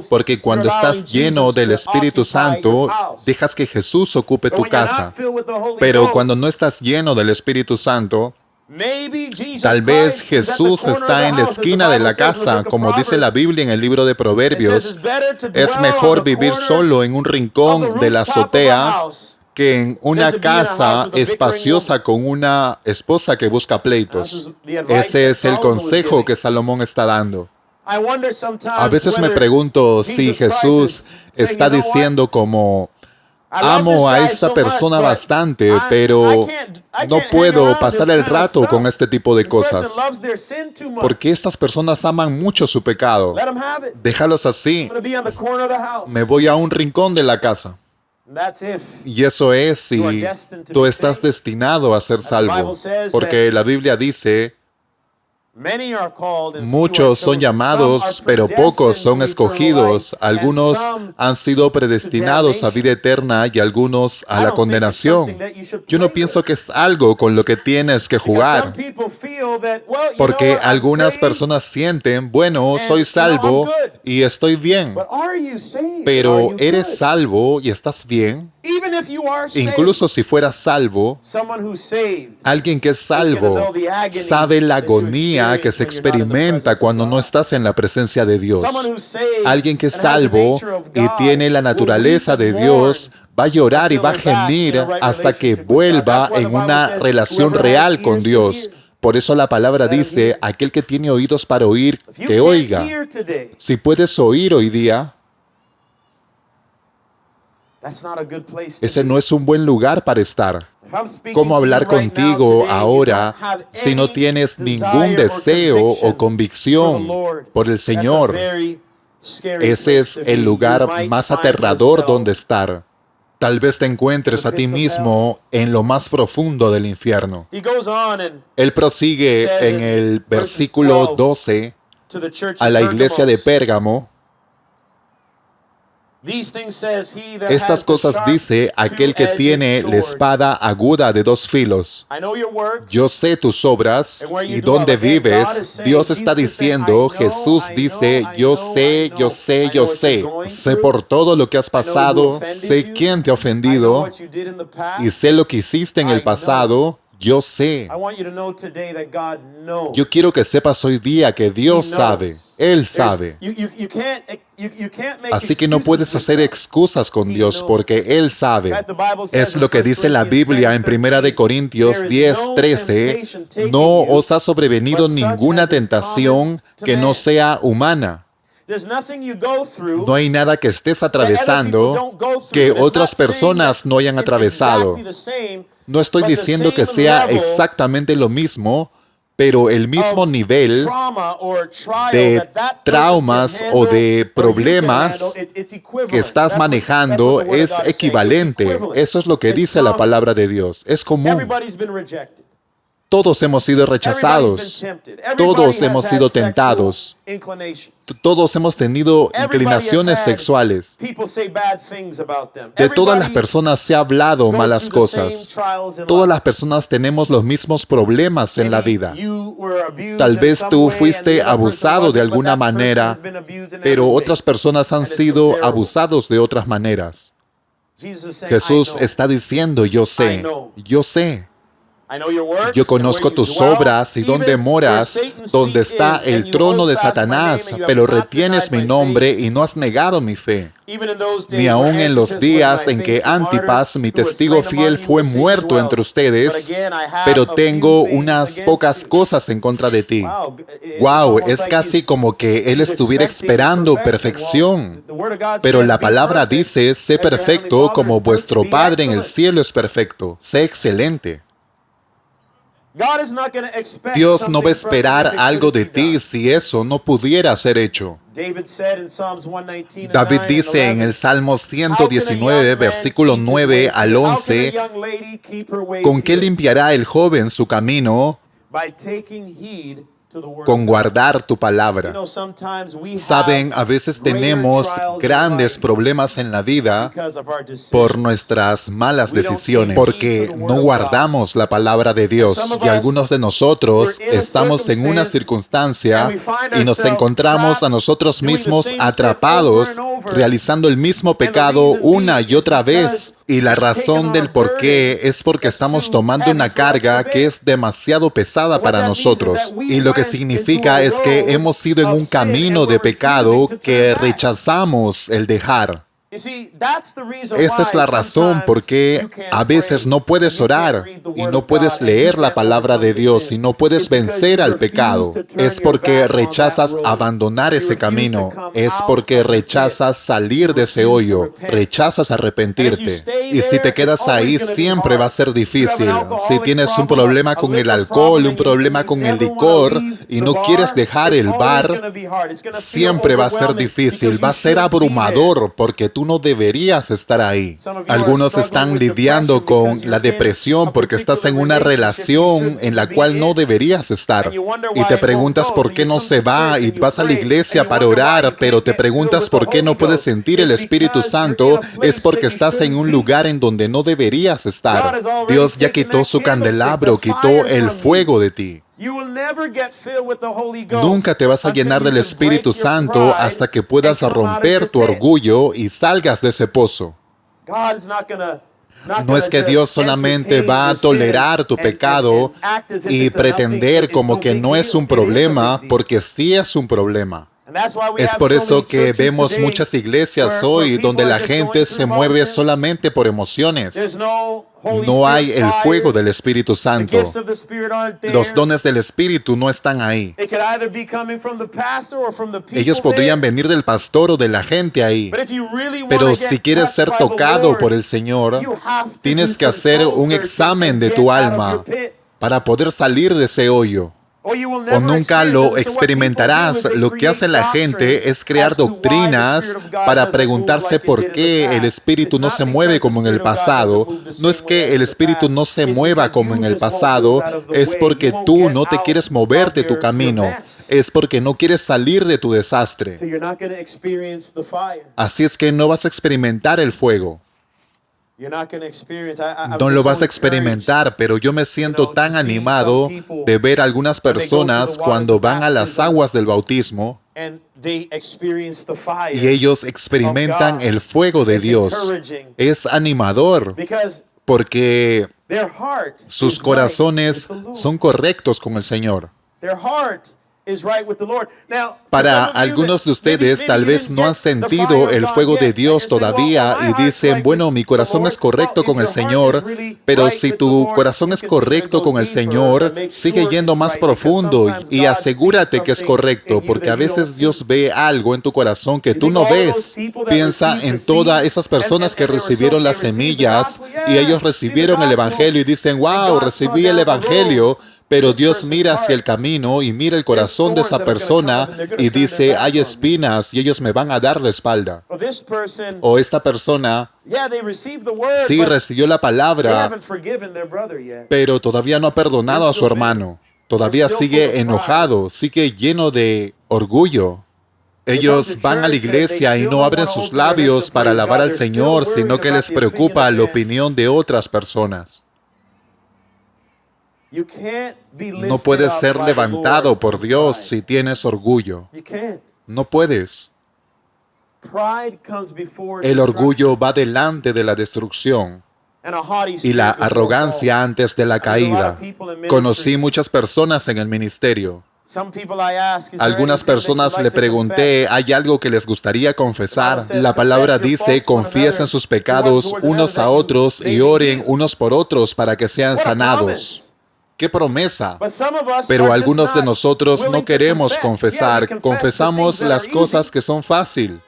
Porque cuando estás lleno del Espíritu Santo, dejas que Jesús ocupe tu casa. Pero cuando no estás lleno del Espíritu Santo, tal vez Jesús está en la esquina de la casa, como dice la Biblia en el libro de Proverbios. Es mejor vivir solo en un rincón de la azotea que en una casa espaciosa con una esposa que busca pleitos. Ese es el consejo que Salomón está dando. A veces me pregunto si Jesús está diciendo como, amo a esta persona bastante, pero no puedo pasar el rato con este tipo de cosas. Porque estas personas aman mucho su pecado. Déjalos así. Me voy a un rincón de la casa. Y eso es si tú estás destinado a ser salvo. Porque la Biblia dice, muchos son llamados, pero pocos son escogidos. Algunos han sido predestinados a vida eterna y algunos a la condenación. Yo no pienso que es algo con lo que tienes que jugar. Porque algunas personas sienten, bueno, soy salvo y estoy bien. Pero ¿eres salvo y estás bien? Incluso si fueras salvo, alguien que es salvo sabe la agonía que se experimenta cuando no estás en la presencia de Dios. Alguien que es salvo y tiene la naturaleza de Dios va a llorar y va a gemir hasta que vuelva en una relación real con Dios. Por eso la palabra dice, aquel que tiene oídos para oír, que oiga. Si puedes oír hoy día, ese no es un buen lugar para estar. ¿Cómo hablar contigo ahora si no tienes ningún deseo o convicción por el Señor? Ese es el lugar más aterrador donde estar. Tal vez te encuentres a ti mismo en lo más profundo del infierno. Él prosigue en el versículo 12 a la iglesia de Pérgamo. Estas cosas dice aquel que tiene la espada aguda de dos filos. Yo sé tus obras y dónde vives. Dios está diciendo, Jesús dice, yo sé, yo sé, yo sé. Sé por todo lo que has pasado, sé quién te ha ofendido y sé lo que hiciste en el pasado. Yo sé. Yo quiero que sepas hoy día que Dios sabe. Él sabe. Así que no puedes hacer excusas con Dios porque Él sabe. Es lo que dice la Biblia en 1 Corintios 10:13. No os ha sobrevenido ninguna tentación que no sea humana. No hay nada que estés atravesando que otras personas no hayan atravesado. No estoy diciendo que sea exactamente lo mismo, pero el mismo nivel de traumas o de problemas que estás manejando es equivalente. Eso es lo que dice la palabra de Dios. Es común. Todos hemos sido rechazados. Todos hemos sido tentados. Todos hemos tenido inclinaciones sexuales. De todas las personas se ha hablado malas cosas. Todas las personas tenemos los mismos problemas en la vida. Tal vez tú fuiste abusado de alguna manera, pero otras personas han sido abusados de otras maneras. Jesús está diciendo, yo sé, yo sé. Yo conozco tus obras y dónde moras, donde está el trono de Satanás, pero retienes mi nombre y no has negado mi fe. Ni aun en los días en que Antipas, mi testigo fiel, fue muerto entre ustedes, pero tengo unas pocas cosas en contra de ti. Wow, es casi como que él estuviera esperando perfección. Pero la palabra dice, sé perfecto como vuestro Padre en el cielo es perfecto. Sé excelente. Dios no va a esperar algo de ti si eso no pudiera ser hecho. David dice en el Salmo 119, versículo 9 al 11, ¿con qué limpiará el joven su camino? Con guardar tu palabra. Saben, a veces tenemos grandes problemas en la vida por nuestras malas decisiones, porque no guardamos la palabra de Dios. Y algunos de nosotros estamos en una circunstancia y nos encontramos a nosotros mismos atrapados, realizando el mismo pecado una y otra vez. Y la razón del por qué es porque estamos tomando una carga que es demasiado pesada para nosotros. Y lo que significa es que hemos ido en un camino de pecado que rechazamos el dejar. Esa es la razón por qué a veces no puedes orar y no puedes leer la palabra de Dios y no puedes vencer al pecado. Es porque rechazas abandonar ese camino. Es porque rechazas salir de ese hoyo. Rechazas arrepentirte. Y si te quedas ahí, siempre va a ser difícil. Si tienes un problema con el alcohol, un problema con el licor y no quieres dejar el bar, siempre va a ser difícil. Va a ser abrumador porque tú no deberías estar ahí. Algunos están lidiando con la depresión porque estás en una relación en la cual no deberías estar. Y te preguntas por qué no se va y vas a la iglesia para orar, pero te preguntas por qué no puedes sentir el Espíritu Santo. Es porque estás en un lugar en donde no deberías estar. Dios ya quitó su candelabro, quitó el fuego de ti. Nunca te vas a llenar del Espíritu Santo hasta que puedas romper tu orgullo y salgas de ese pozo. No es que Dios solamente va a tolerar tu pecado y pretender como que no es un problema, porque sí es un problema. Es por eso que vemos muchas iglesias hoy donde la gente se mueve solamente por emociones. No hay el fuego del Espíritu Santo. Los dones del Espíritu no están ahí. Ellos podrían venir del pastor o de la gente ahí. Pero si quieres ser tocado por el Señor, tienes que hacer un examen de tu alma para poder salir de ese hoyo. O nunca lo experimentarás. Lo que hace la gente es crear doctrinas para preguntarse por qué el Espíritu no se mueve como en el pasado. No es que el Espíritu no se mueva como en el pasado, es porque tú no te quieres mover de tu camino. Es porque no quieres salir de tu desastre. Así es que no vas a experimentar el fuego. No lo vas a experimentar, pero yo me siento tan animado de ver a algunas personas cuando van a las aguas del bautismo y ellos experimentan el fuego de Dios. Es animador porque sus corazones son correctos con el Señor. Para algunos de ustedes tal vez no han sentido el fuego de Dios todavía y dicen, bueno, mi corazón es correcto con el Señor, pero si tu corazón es correcto con el Señor, sigue yendo más profundo y asegúrate que es correcto, porque a veces Dios ve algo en tu corazón que tú no ves. Piensa en todas esas personas que recibieron las semillas y ellos recibieron el Evangelio y dicen, wow, recibí el Evangelio. Pero Dios mira hacia el camino y mira el corazón de esa persona y dice, hay espinas y ellos me van a dar la espalda. O esta persona sí recibió la palabra, pero todavía no ha perdonado a su hermano. Todavía sigue enojado, sigue lleno de orgullo. Ellos van a la iglesia y no abren sus labios para alabar al Señor, sino que les preocupa la opinión de otras personas. No puedes ser levantado por Dios si tienes orgullo. No puedes. El orgullo va delante de la destrucción y la arrogancia antes de la caída. Conocí muchas personas en el ministerio. Algunas personas le pregunté, ¿hay algo que les gustaría confesar? La palabra dice, confiesen sus pecados unos a otros y oren unos por otros para que sean sanados. ¡Qué promesa! Pero algunos de nosotros no queremos confesar. Confesamos las cosas que son fácil.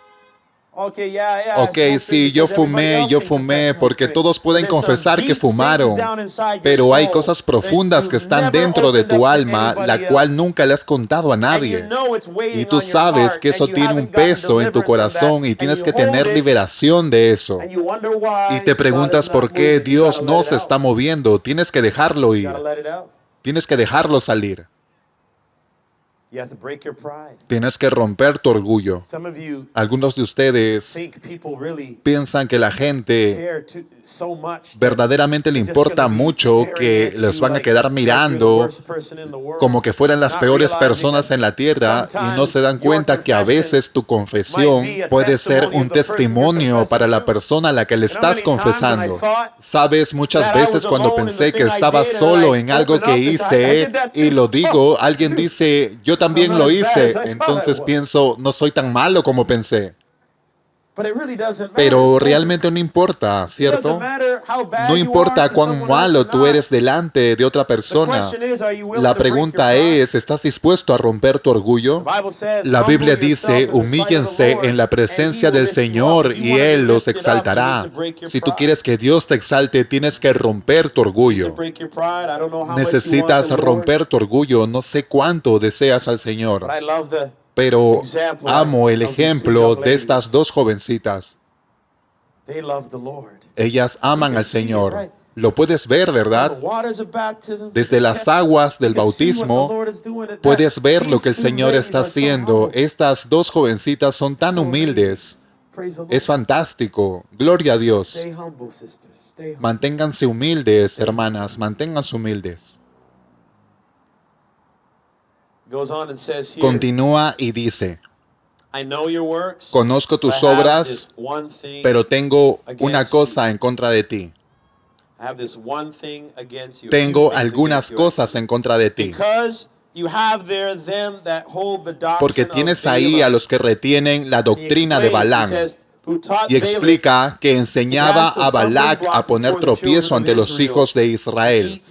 Ok, sí, yo fumé, porque todos pueden confesar que fumaron. Pero hay cosas profundas que están dentro de tu alma, la cual nunca le has contado a nadie. Y tú sabes que eso tiene un peso en tu corazón y tienes que tener liberación de eso. Y te preguntas por qué Dios no se está moviendo. Tienes que dejarlo ir. Tienes que dejarlo salir. Tienes que romper tu orgullo. Algunos de ustedes piensan que la gente verdaderamente le importa mucho, que les van a quedar mirando como que fueran las peores personas en la tierra y no se dan cuenta que a veces tu confesión puede ser un testimonio para la persona a la que le estás confesando. Sabes, muchas veces cuando pensé que estaba solo en algo que hice y lo digo, alguien dice, yo también lo hice, entonces pienso, no soy tan malo como pensé. Pero realmente no importa, ¿cierto? No importa cuán malo tú eres delante de otra persona. La pregunta es, ¿estás dispuesto a romper tu orgullo? La Biblia dice, humíllense en la presencia del Señor y Él los exaltará. Si tú quieres que Dios te exalte, tienes que romper tu orgullo. Necesitas romper tu orgullo. No sé cuánto deseas al Señor. Pero amo el ejemplo de estas dos jovencitas. Ellas aman al Señor. Lo puedes ver, ¿verdad? Desde las aguas del bautismo, puedes ver lo que el Señor está haciendo. Estas dos jovencitas son tan humildes. Es fantástico. Gloria a Dios. Manténganse humildes, hermanas. Manténganse humildes. Continúa y dice, conozco tus obras, pero tengo una cosa en contra de ti. Tengo algunas cosas en contra de ti. Porque tienes ahí a los que retienen la doctrina de Balaam. Y explica que enseñaba a Balac a poner tropiezo ante los hijos de Israel,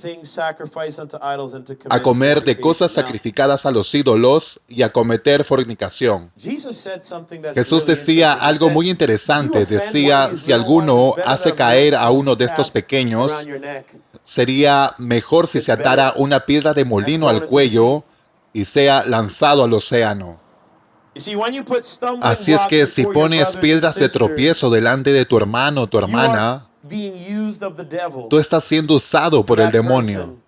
a comer de cosas sacrificadas a los ídolos y a cometer fornicación. Jesús decía algo muy interesante. Decía, si alguno hace caer a uno de estos pequeños, sería mejor si se atara una piedra de molino al cuello y sea lanzado al océano. Así es que si pones piedras de tropiezo delante de tu hermano o tu hermana, tú estás siendo usado por el demonio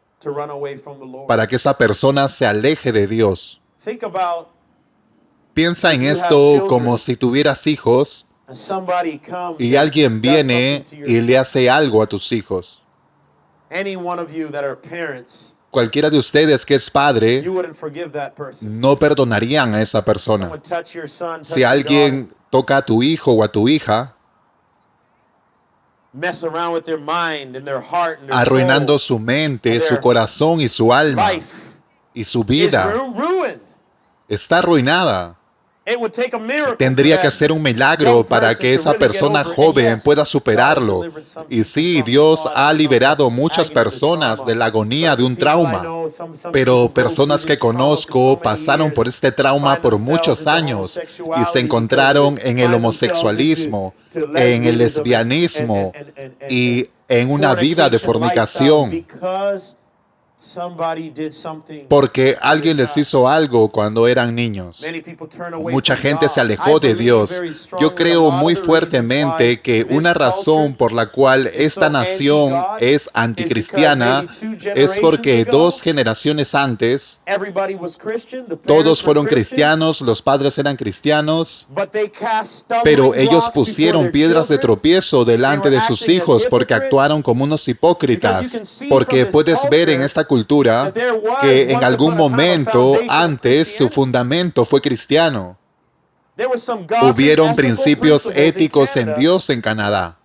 para que esa persona se aleje de Dios. Piensa en esto como si tuvieras hijos y alguien viene y le hace algo a tus hijos. Cualquiera de ustedes que es padre, no perdonarían a esa persona. Si alguien toca a tu hijo o a tu hija, arruinando su mente, su corazón y su alma, y su vida, está arruinada. Tendría que hacer un milagro para que esa persona joven pueda superarlo. Y sí, Dios ha liberado muchas personas de la agonía de un trauma. Pero personas que conozco pasaron por este trauma por muchos años y se encontraron en el homosexualismo, en el lesbianismo y en una vida de fornicación. Porque alguien les hizo algo cuando eran niños. Mucha gente se alejó de Dios. Yo creo muy fuertemente que una razón por la cual esta nación es anticristiana es porque 2 generaciones antes, todos fueron cristianos, los padres eran cristianos, pero ellos pusieron piedras de tropiezo delante de sus hijos porque actuaron como unos hipócritas. Porque puedes ver en esta cultura que en algún momento antes su fundamento fue cristiano. Hubieron principios éticos en Dios en Canadá.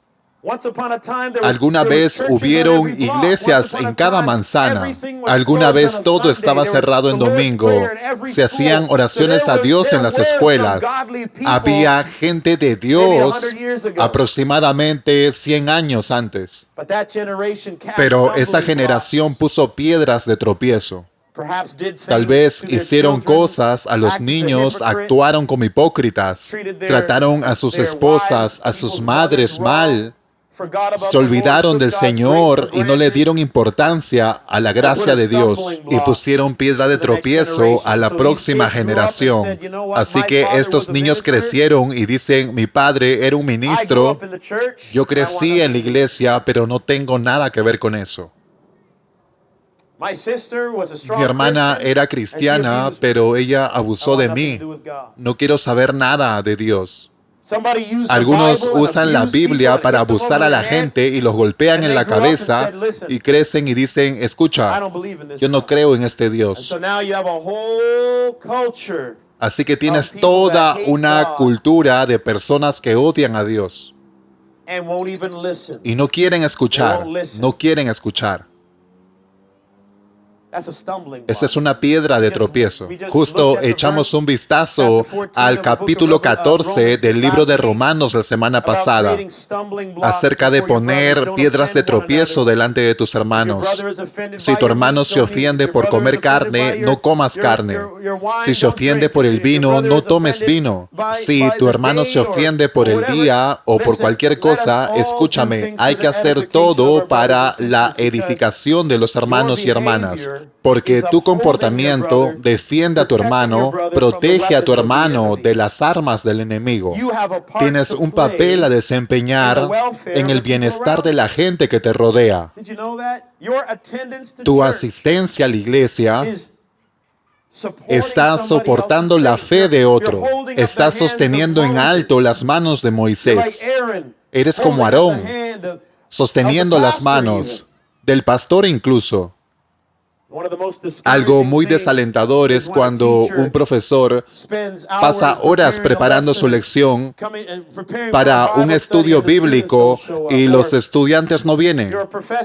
Alguna vez hubieron iglesias en cada manzana. Alguna vez todo estaba cerrado en domingo. Se hacían oraciones a Dios en las escuelas. Había gente de Dios aproximadamente 100 años antes. Pero esa generación puso piedras de tropiezo. Tal vez hicieron cosas a los niños, actuaron como hipócritas, trataron a sus esposas, a sus madres mal. Se olvidaron del Señor y no le dieron importancia a la gracia de Dios y pusieron piedra de tropiezo a la próxima generación. Así que estos niños crecieron y dicen, mi padre era un ministro, yo crecí en la iglesia, pero no tengo nada que ver con eso. Mi hermana era cristiana, pero ella abusó de mí. No quiero saber nada de Dios. Algunos usan la Biblia para abusar a la gente y los golpean en la cabeza y crecen y dicen, escucha, yo no creo en este Dios. Así que tienes toda una cultura de personas que odian a Dios y no quieren escuchar, no quieren escuchar. Esa es una piedra de tropiezo. Justo echamos un vistazo al capítulo 14 del libro de Romanos la semana pasada, acerca de poner piedras de tropiezo delante de tus hermanos. Si tu hermano se ofiende por comer carne, no comas carne. Si se ofiende por el vino, no tomes vino. Si tu hermano se ofiende por el día o por cualquier cosa, escúchame, hay que hacer todo para la edificación de los hermanos y hermanas. Porque tu comportamiento defiende a tu hermano, protege a tu hermano de las armas del enemigo. Tienes un papel a desempeñar en el bienestar de la gente que te rodea. Tu asistencia a la iglesia está soportando la fe de otro. Estás sosteniendo en alto las manos de Moisés. Eres como Aarón, sosteniendo las manos del pastor incluso. Algo muy desalentador es cuando un profesor pasa horas preparando su lección para un estudio bíblico y los estudiantes no vienen.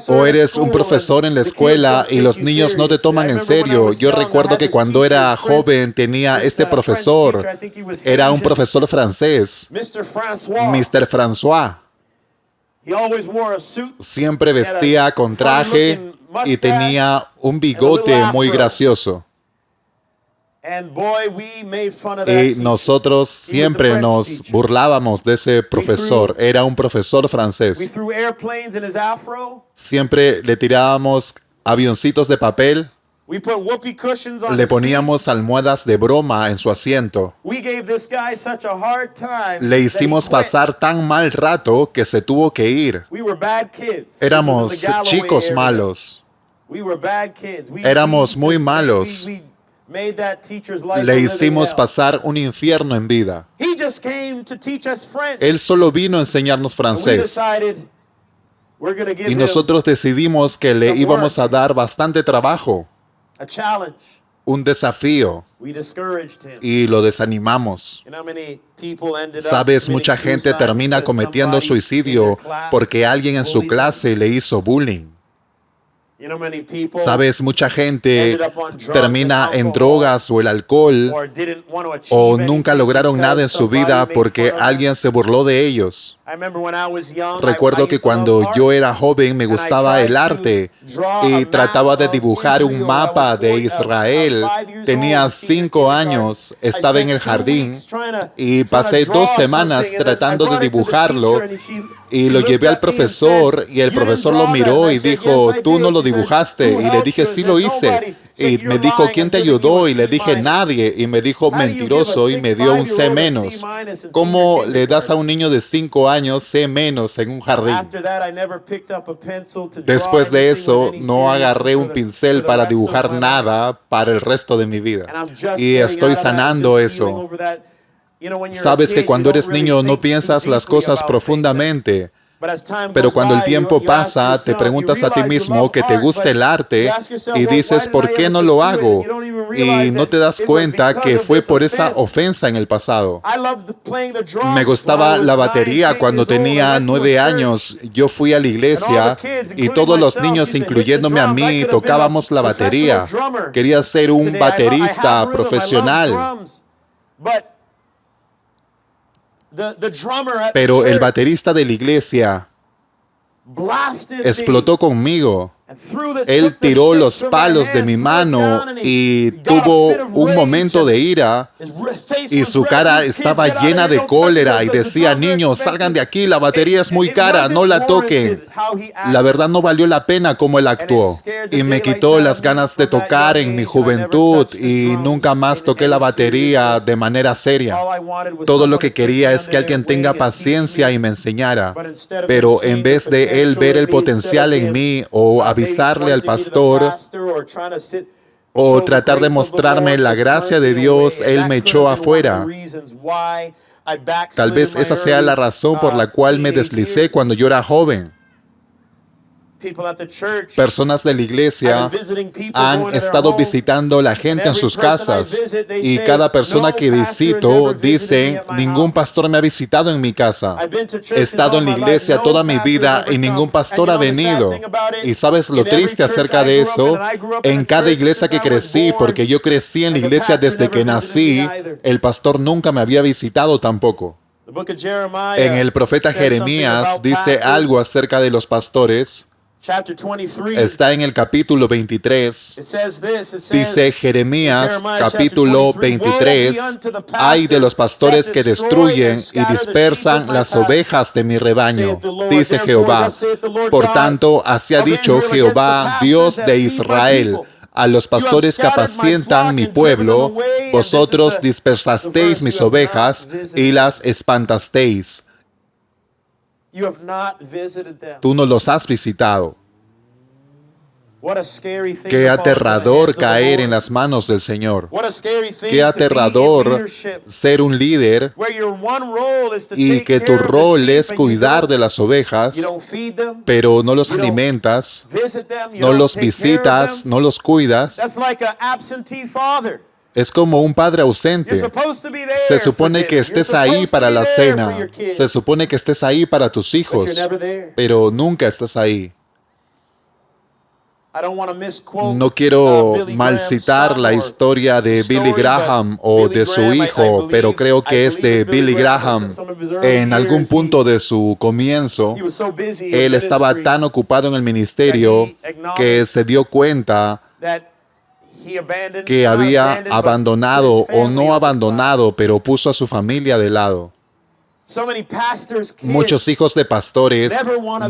O eres un profesor en la escuela y los niños no te toman en serio. Yo recuerdo que cuando era joven tenía este profesor. Era un profesor francés, Mr. François. Siempre vestía con traje y tenía un bigote muy gracioso. Y nosotros siempre nos burlábamos de ese profesor. Era un profesor francés. Siempre le tirábamos avioncitos de papel. Le poníamos almohadas de broma en su asiento. Le hicimos pasar tan mal rato que se tuvo que ir. Éramos chicos malos. Éramos muy malos. Le hicimos pasar un infierno en vida. Él solo vino a enseñarnos francés. Y nosotros decidimos que le íbamos a dar bastante trabajo. Un desafío. Y lo desanimamos. Sabes, mucha gente termina cometiendo suicidio porque alguien en su clase le hizo bullying. Sabes, mucha gente termina en drogas o el alcohol o nunca lograron nada en su vida porque alguien se burló de ellos. Recuerdo que cuando yo era joven me gustaba el arte y trataba de dibujar un mapa de Israel. Tenía 5 años, estaba en el jardín y pasé 2 semanas tratando de dibujarlo. Y lo llevé al profesor y el profesor lo miró y dijo, tú no lo dibujaste. Y le dije, sí lo hice. Y me dijo, ¿quién te ayudó? Y le dije, nadie. Y me dijo, mentiroso, y me dio un C-. ¿Cómo le das a un niño de 5 años C- en un jardín? Después de eso, no agarré un pincel para dibujar nada para el resto de mi vida. Y estoy sanando eso. Sabes que cuando eres niño no piensas las cosas profundamente, pero cuando el tiempo pasa, te preguntas a ti mismo que te gusta el arte y dices, ¿por qué no lo hago? Y no te das cuenta que fue por esa ofensa en el pasado. Me gustaba la batería cuando tenía 9 años. Yo fui a la iglesia y todos los niños, incluyéndome a mí, tocábamos la batería. Quería ser un baterista profesional. Pero el baterista de la iglesia explotó conmigo. Él tiró los palos de mi mano y tuvo un momento de ira y su cara estaba llena de cólera y decía, niños, salgan de aquí, la batería es muy cara, no la toquen. La verdad no valió la pena como él actuó y me quitó las ganas de tocar en mi juventud y nunca más toqué la batería de manera seria. Todo lo que quería es que alguien tenga paciencia y me enseñara, pero en vez de él ver el potencial en mí o avisarle al pastor o tratar de mostrarme la gracia de Dios, él me echó afuera. Tal vez esa sea la razón por la cual me deslicé cuando yo era joven. Personas de la iglesia han estado visitando a la gente en sus casas y cada persona que visito dice, ningún pastor me ha visitado en mi casa. He estado en la iglesia toda mi vida y ningún pastor ha venido. Y ¿sabes lo triste acerca de eso? En cada iglesia que crecí, porque yo crecí en la iglesia desde que nací, el pastor nunca me había visitado tampoco. En el profeta Jeremías dice algo acerca de los pastores. Está en el capítulo 23. Dice Jeremías, capítulo 23, «Ay de los pastores que destruyen y dispersan las ovejas de mi rebaño», dice Jehová. Por tanto, así ha dicho Jehová, Dios de Israel, a los pastores que apacientan mi pueblo, vosotros dispersasteis mis ovejas y las espantasteis. Tú no los has visitado. Qué aterrador caer en las manos del Señor. Qué aterrador ser un líder y que tu rol es cuidar de las ovejas, pero no los alimentas, no los visitas, no los cuidas. Es como un padre ausente. Se supone que estés ahí para la cena. Se supone que estés ahí para tus hijos, pero nunca estás ahí. No quiero malcitar la historia de Billy Graham o de su hijo, pero creo que es de Billy Graham. En algún punto de su comienzo, él estaba tan ocupado en el ministerio que se dio cuenta que había abandonado o no abandonado, pero puso a su familia de lado. Muchos hijos de pastores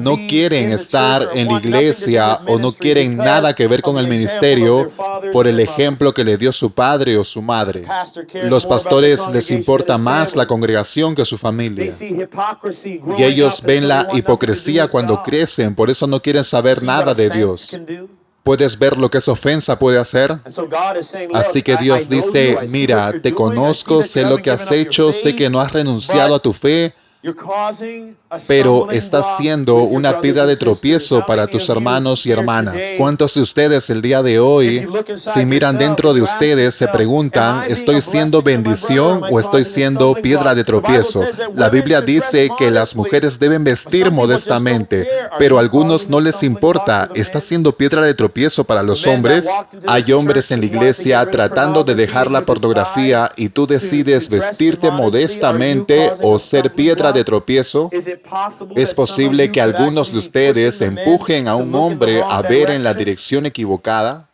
no quieren estar en la iglesia o no quieren nada que ver con el ministerio por el ejemplo que le dio su padre o su madre. Los pastores les importa más la congregación que su familia. Y ellos ven la hipocresía cuando crecen, por eso no quieren saber nada de Dios. ¿Puedes ver lo que esa ofensa puede hacer? Así que Dios dice, mira, te conozco, sé lo que has hecho, sé que no has renunciado a tu fe, pero estás siendo una piedra de tropiezo para tus hermanos y hermanas. ¿Cuántos de ustedes el día de hoy, si miran dentro de ustedes, se preguntan, ¿estoy siendo bendición o estoy siendo piedra de tropiezo? La Biblia dice que las mujeres deben vestir modestamente, pero a algunos no les importa. ¿Estás siendo piedra de tropiezo para los hombres? Hay hombres en la iglesia tratando de dejar la pornografía y tú decides vestirte modestamente o ser piedra de tropiezo. Es posible que algunos de ustedes empujen a un hombre a ver en la dirección equivocada,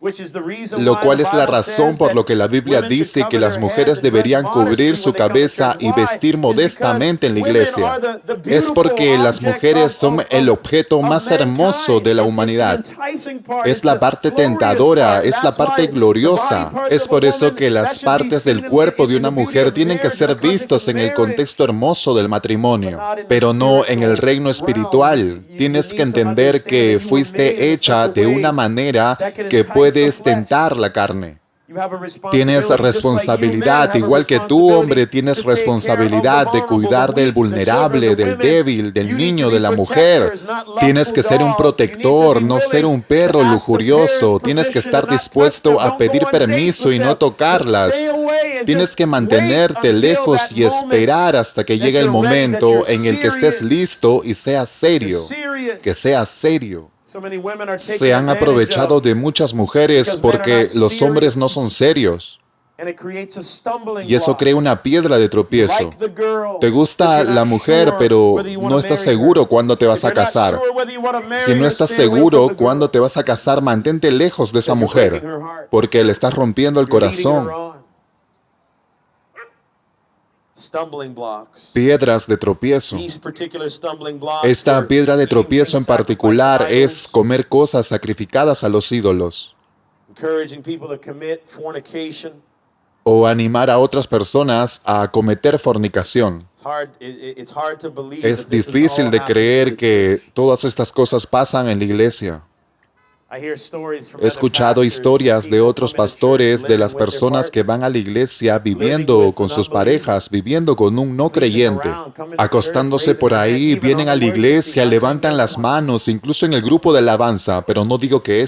lo cual es la razón por lo que la Biblia dice que las mujeres deberían cubrir su cabeza y vestir modestamente en la iglesia. Es porque las mujeres son el objeto más hermoso de la humanidad. Es la parte tentadora, es la parte gloriosa. Es por eso que las partes del cuerpo de una mujer tienen que ser vistos en el contexto hermoso del matrimonio, pero no en el reino espiritual. Tienes que entender que fuiste hecha de una manera que puedes tentar la carne. Tienes responsabilidad, igual que tú, hombre, tienes responsabilidad de cuidar del vulnerable, del débil, del niño, de la mujer. Tienes que ser un protector, no ser un perro lujurioso. Tienes que estar dispuesto a pedir permiso y no tocarlas. Tienes que mantenerte lejos y esperar hasta que llegue el momento en el que estés listo y seas serio. Que seas serio. Se han aprovechado de muchas mujeres porque los hombres no son serios. Y eso crea una piedra de tropiezo. Te gusta la mujer, pero no estás seguro cuándo te vas a casar. Si no estás seguro cuándo te vas a casar, mantente lejos de esa mujer, porque le estás rompiendo el corazón. Piedras de tropiezo. Esta piedra de tropiezo en particular es comer cosas sacrificadas a los ídolos o animar a otras personas a cometer fornicación. Es difícil de creer que todas estas cosas pasan en la iglesia. He escuchado historias de otros pastores, de las personas que van a la iglesia viviendo con sus parejas, viviendo con un no creyente, acostándose por ahí, vienen a la iglesia, levantan las manos, incluso en el grupo de alabanza, pero no digo que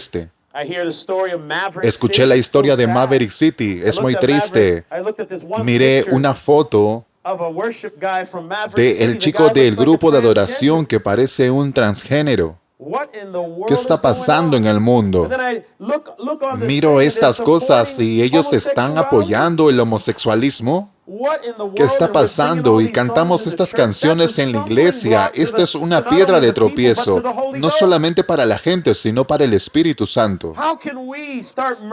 Escuché la historia de Maverick City, es muy triste. Miré una foto del chico del grupo de adoración que parece un transgénero. ¿Qué está pasando en el mundo? Miro estas cosas y ellos están apoyando el homosexualismo. ¿Qué está pasando? Y cantamos estas canciones en la iglesia. Esto es una piedra de tropiezo, no solamente para la gente, sino para el Espíritu Santo.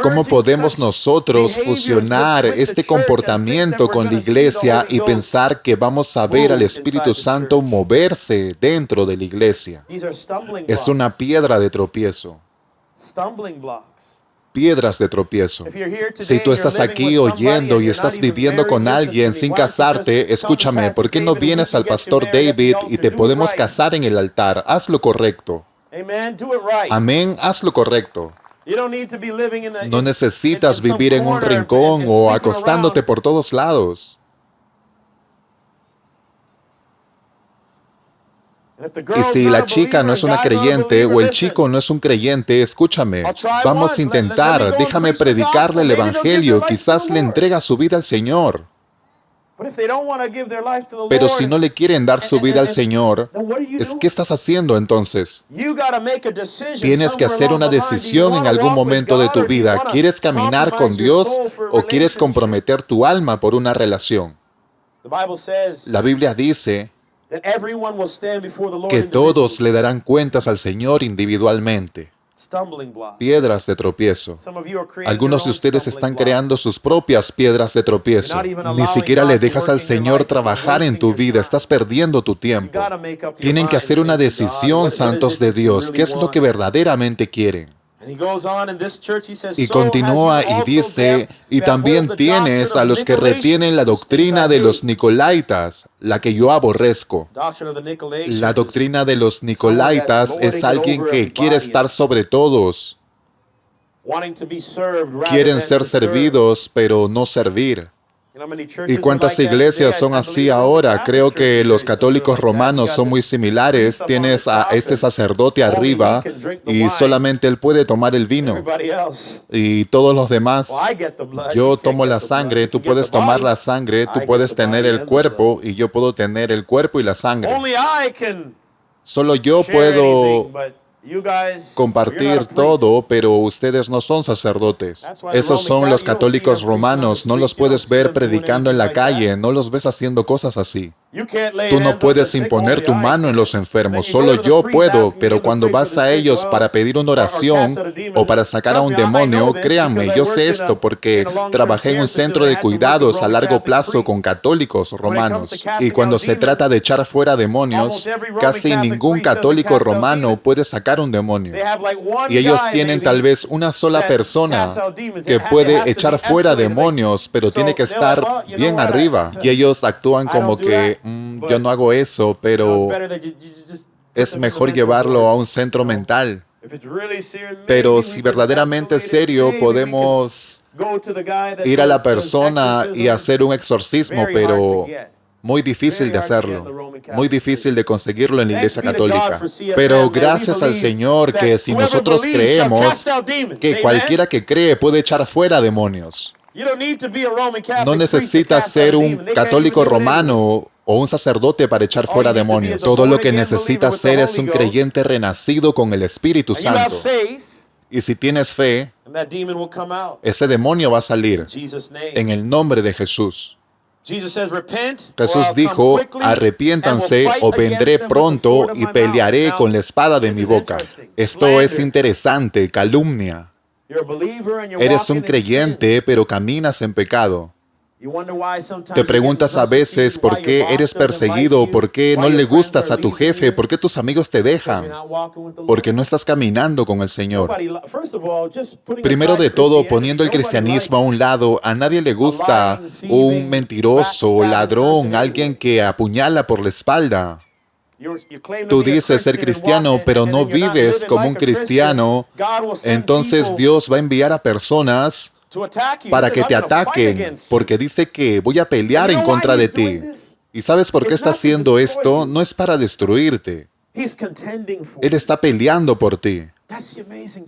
¿Cómo podemos nosotros fusionar este comportamiento con la iglesia y pensar que vamos a ver al Espíritu Santo moverse dentro de la iglesia? Es una piedra de tropiezo. Piedras de tropiezo. Si tú estás aquí oyendo y estás viviendo con alguien sin casarte, escúchame, ¿por qué no vienes al pastor David y te podemos casar en el altar? Haz lo correcto. Amén, haz lo correcto. No necesitas vivir en un rincón o acostándote por todos lados. Y si la chica no es una creyente o el chico no es un creyente, escúchame, vamos a intentar, déjame predicarle el evangelio, quizás le entrega su vida al Señor. Pero si no le quieren dar su vida al Señor, ¿qué estás haciendo entonces? Tienes que hacer una decisión en algún momento de tu vida. ¿Quieres caminar con Dios o quieres comprometer tu alma por una relación? La Biblia dice que todos le darán cuentas al Señor individualmente. Piedras de tropiezo. Algunos de ustedes están creando sus propias piedras de tropiezo. Ni siquiera le dejas al Señor trabajar en tu vida. Estás perdiendo tu tiempo. Tienen que hacer una decisión, santos de Dios. ¿Qué es lo que verdaderamente quieren? Y continúa y dice, y también tienes a los que retienen la doctrina de los Nicolaitas, la que yo aborrezco. La doctrina de los Nicolaitas es alguien que quiere estar sobre todos. Quieren ser servidos, pero no servir. ¿Y cuántas iglesias son así ahora? Creo que los católicos romanos son muy similares. Tienes a este sacerdote arriba y solamente él puede tomar el vino. Y todos los demás, yo tomo la sangre, tú puedes tomar la sangre, tú puedes tener el cuerpo y yo puedo tener el cuerpo y la sangre. Solo yo puedo compartir todo, pero ustedes no son sacerdotes. Esos son los católicos romanos. No los puedes ver predicando en la calle, no los ves haciendo cosas así. Tú no puedes imponer tu mano en los enfermos, solo yo puedo, pero cuando vas a ellos para pedir una oración o para sacar a un demonio, créanme, yo sé esto porque trabajé en un centro de cuidados a largo plazo con católicos romanos. Y cuando se trata de echar fuera demonios, casi ningún católico romano puede sacar un demonio. Y ellos tienen tal vez una sola persona que puede echar fuera demonios, pero tiene que estar bien arriba. Y ellos actúan como que yo no hago eso, pero es mejor llevarlo a un centro mental. Pero si verdaderamente es serio, podemos ir a la persona y hacer un exorcismo, pero muy difícil de hacerlo, muy difícil de conseguirlo en la Iglesia Católica. Pero gracias al Señor que si nosotros creemos que cualquiera que cree puede echar fuera demonios. No necesitas ser un católico romano o un sacerdote para echar fuera demonios. Todo lo que necesitas ser es un creyente renacido con el Espíritu Santo. Y si tienes fe, ese demonio va a salir en el nombre de Jesús. Jesús dijo, arrepiéntanse o vendré pronto y pelearé con la espada de mi boca. Esto es interesante, calumnia. Eres un creyente, pero caminas en pecado. Te preguntas a veces por qué eres perseguido, por qué no le gustas a tu jefe, por qué tus amigos te dejan, porque no estás caminando con el Señor. Primero de todo, poniendo el cristianismo a un lado, a nadie le gusta un mentiroso, ladrón, alguien que apuñala por la espalda. Tú dices ser cristiano, pero no vives como un cristiano. Entonces Dios va a enviar a personas para que te ataquen, porque dice que voy a pelear en contra de ti. ¿Y sabes por qué está haciendo esto? No es para destruirte. Él está peleando por ti.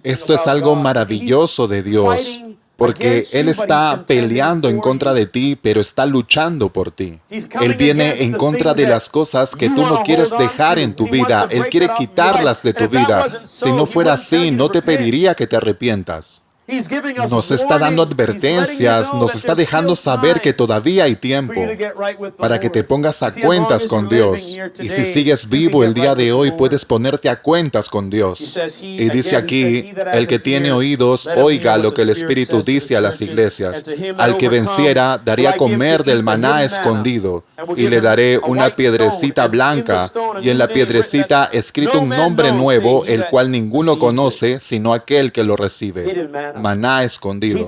Esto es algo maravilloso de Dios, porque Él está peleando en contra de ti, pero está luchando por ti. Él viene en contra de las cosas que tú no quieres dejar en tu vida. Él quiere quitarlas de tu vida. Si no fuera así, no te pediría que te arrepientas. Nos está dando advertencias, nos está dejando saber que todavía hay tiempo para que te pongas a cuentas con Dios. Y si sigues vivo el día de hoy, puedes ponerte a cuentas con Dios. Y dice aquí, el que tiene oídos, oiga lo que el Espíritu dice a las iglesias. Al que venciera, daré a comer del maná escondido, y le daré una piedrecita blanca, y en la piedrecita escrito un nombre nuevo, el cual ninguno conoce, sino aquel que lo recibe. Maná escondido.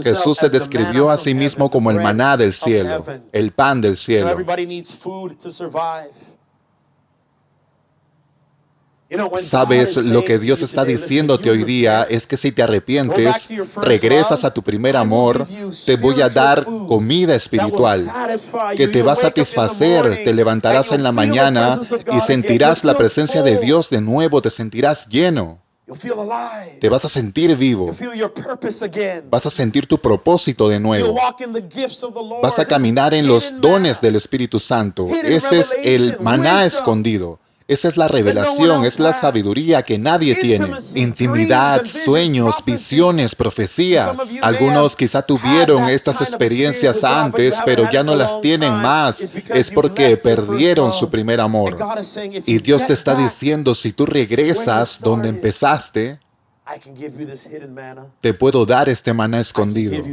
Jesús se describió a sí mismo como el maná del cielo, el pan del cielo. ¿Sabes lo que Dios está diciéndote hoy día? Es que si te arrepientes, regresas a tu primer amor, te voy a dar comida espiritual que te va a satisfacer, te levantarás en la mañana y sentirás la presencia de Dios de nuevo, te sentirás lleno. Te vas a sentir vivo. Vas a sentir tu propósito de nuevo. Vas a caminar en los dones del Espíritu Santo. Ese es el maná escondido. Esa es la revelación, es la sabiduría que nadie tiene. Intimidad, sueños, visiones, profecías. Algunos quizá tuvieron estas experiencias antes, pero ya no las tienen más. Es porque perdieron su primer amor. Y Dios te está diciendo, si tú regresas donde empezaste, te puedo dar este maná escondido.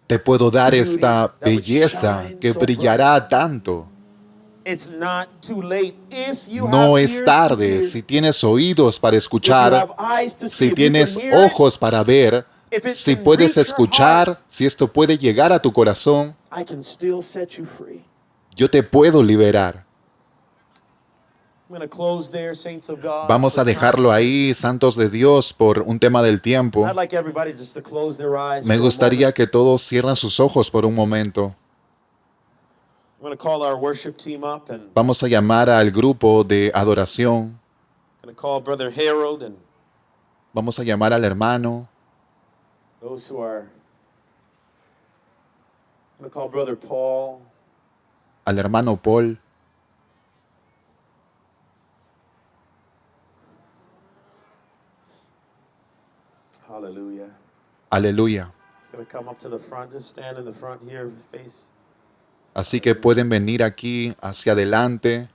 Te puedo dar esta belleza que brillará tanto. No es tarde si tienes oídos para escuchar, si tienes ojos para ver, si puedes escuchar, si esto puede llegar a tu corazón, yo te puedo liberar. Vamos a dejarlo ahí, santos de Dios, por un tema del tiempo. Me gustaría que todos cierren sus ojos por un momento. Vamos a llamar al grupo de adoración. Vamos a llamar al hermano. Al hermano Paul. Aleluya. Así que pueden venir aquí hacia adelante.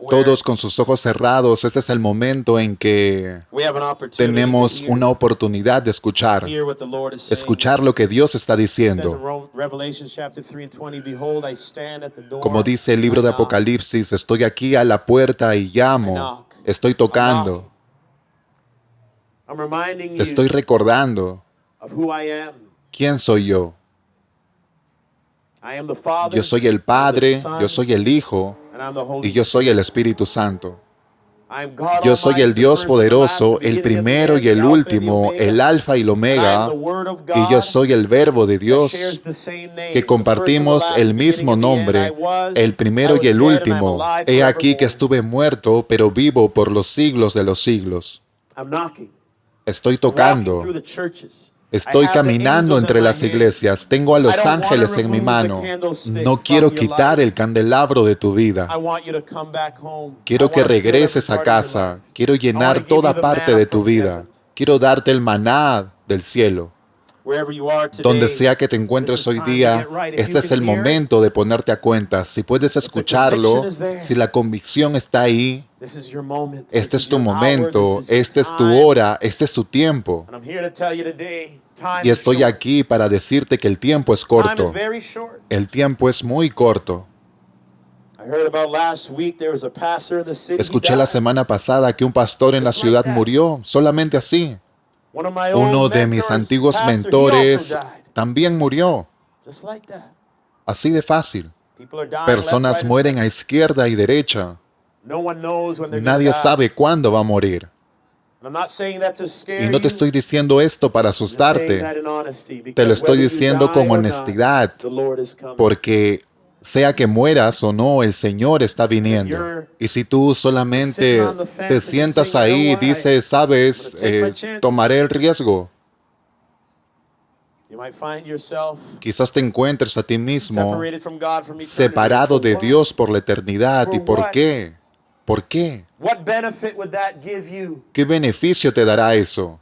Todos con sus ojos cerrados, este es el momento en que tenemos una oportunidad de escuchar lo que Dios está diciendo. Como dice el libro de Apocalipsis, estoy aquí a la puerta y llamo, estoy tocando. Te estoy recordando quién soy yo. Yo soy el Padre, yo soy el Hijo y yo soy el Espíritu Santo. Yo soy el Dios poderoso, el primero y el último, el Alfa y el Omega, y yo soy el Verbo de Dios, que compartimos el mismo nombre, el primero y el último. He aquí que estuve muerto, pero vivo por los siglos de los siglos. Estoy tocando. Estoy caminando entre las iglesias. Tengo a los ángeles en mi mano. No quiero quitar el candelabro de tu vida. Quiero que regreses a casa. Quiero llenar toda parte de tu vida. Quiero darte el maná del cielo. Donde sea que te encuentres hoy día, este es el momento de ponerte a cuentas. Si puedes escucharlo, si la convicción está ahí, este es tu momento, esta es tu hora, este es tu tiempo. Y estoy aquí para decirte que el tiempo es corto. El tiempo es muy corto. Escuché la semana pasada que un pastor en la ciudad murió, solamente así. Uno de mis antiguos mentores también murió, así de fácil. Personas mueren a izquierda y derecha. Nadie sabe cuándo va a morir. Y no te estoy diciendo esto para asustarte. Te lo estoy diciendo con honestidad, porque sea que mueras o no, el Señor está viniendo. Y si tú solamente te sientas ahí y dices, sabes, tomaré el riesgo, quizás te encuentres a ti mismo separado de Dios por la eternidad. ¿Y por qué? ¿Por qué? ¿Qué beneficio te dará eso?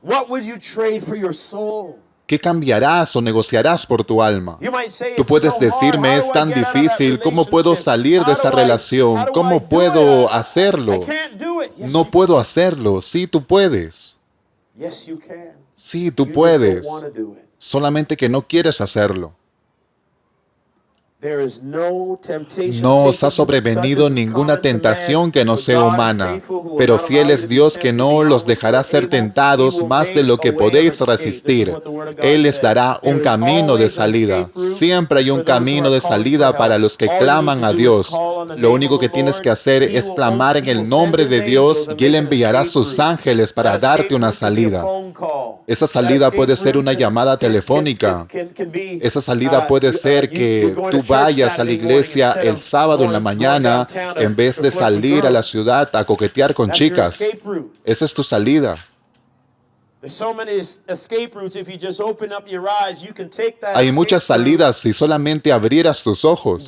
¿Qué cambiarás o negociarás por tu alma? Tú puedes decirme, es tan difícil, ¿cómo puedo salir de esa relación? ¿Cómo puedo hacerlo? No puedo hacerlo. Sí, tú puedes. Sí, tú puedes. Solamente que no quieres hacerlo. No os ha sobrevenido ninguna tentación que no sea humana, pero fiel es Dios que no los dejará ser tentados más de lo que podéis resistir. Él les dará un camino de salida. Siempre hay un camino de salida para los que claman a Dios. Lo único que tienes que hacer es clamar en el nombre de Dios y Él enviará sus ángeles para darte una salida. Esa salida puede ser una llamada telefónica. Esa salida puede ser que tú vayas a la iglesia el sábado en la mañana en vez de salir a la ciudad a coquetear con chicas. Esa es tu salida. Hay muchas salidas si solamente abrieras tus ojos.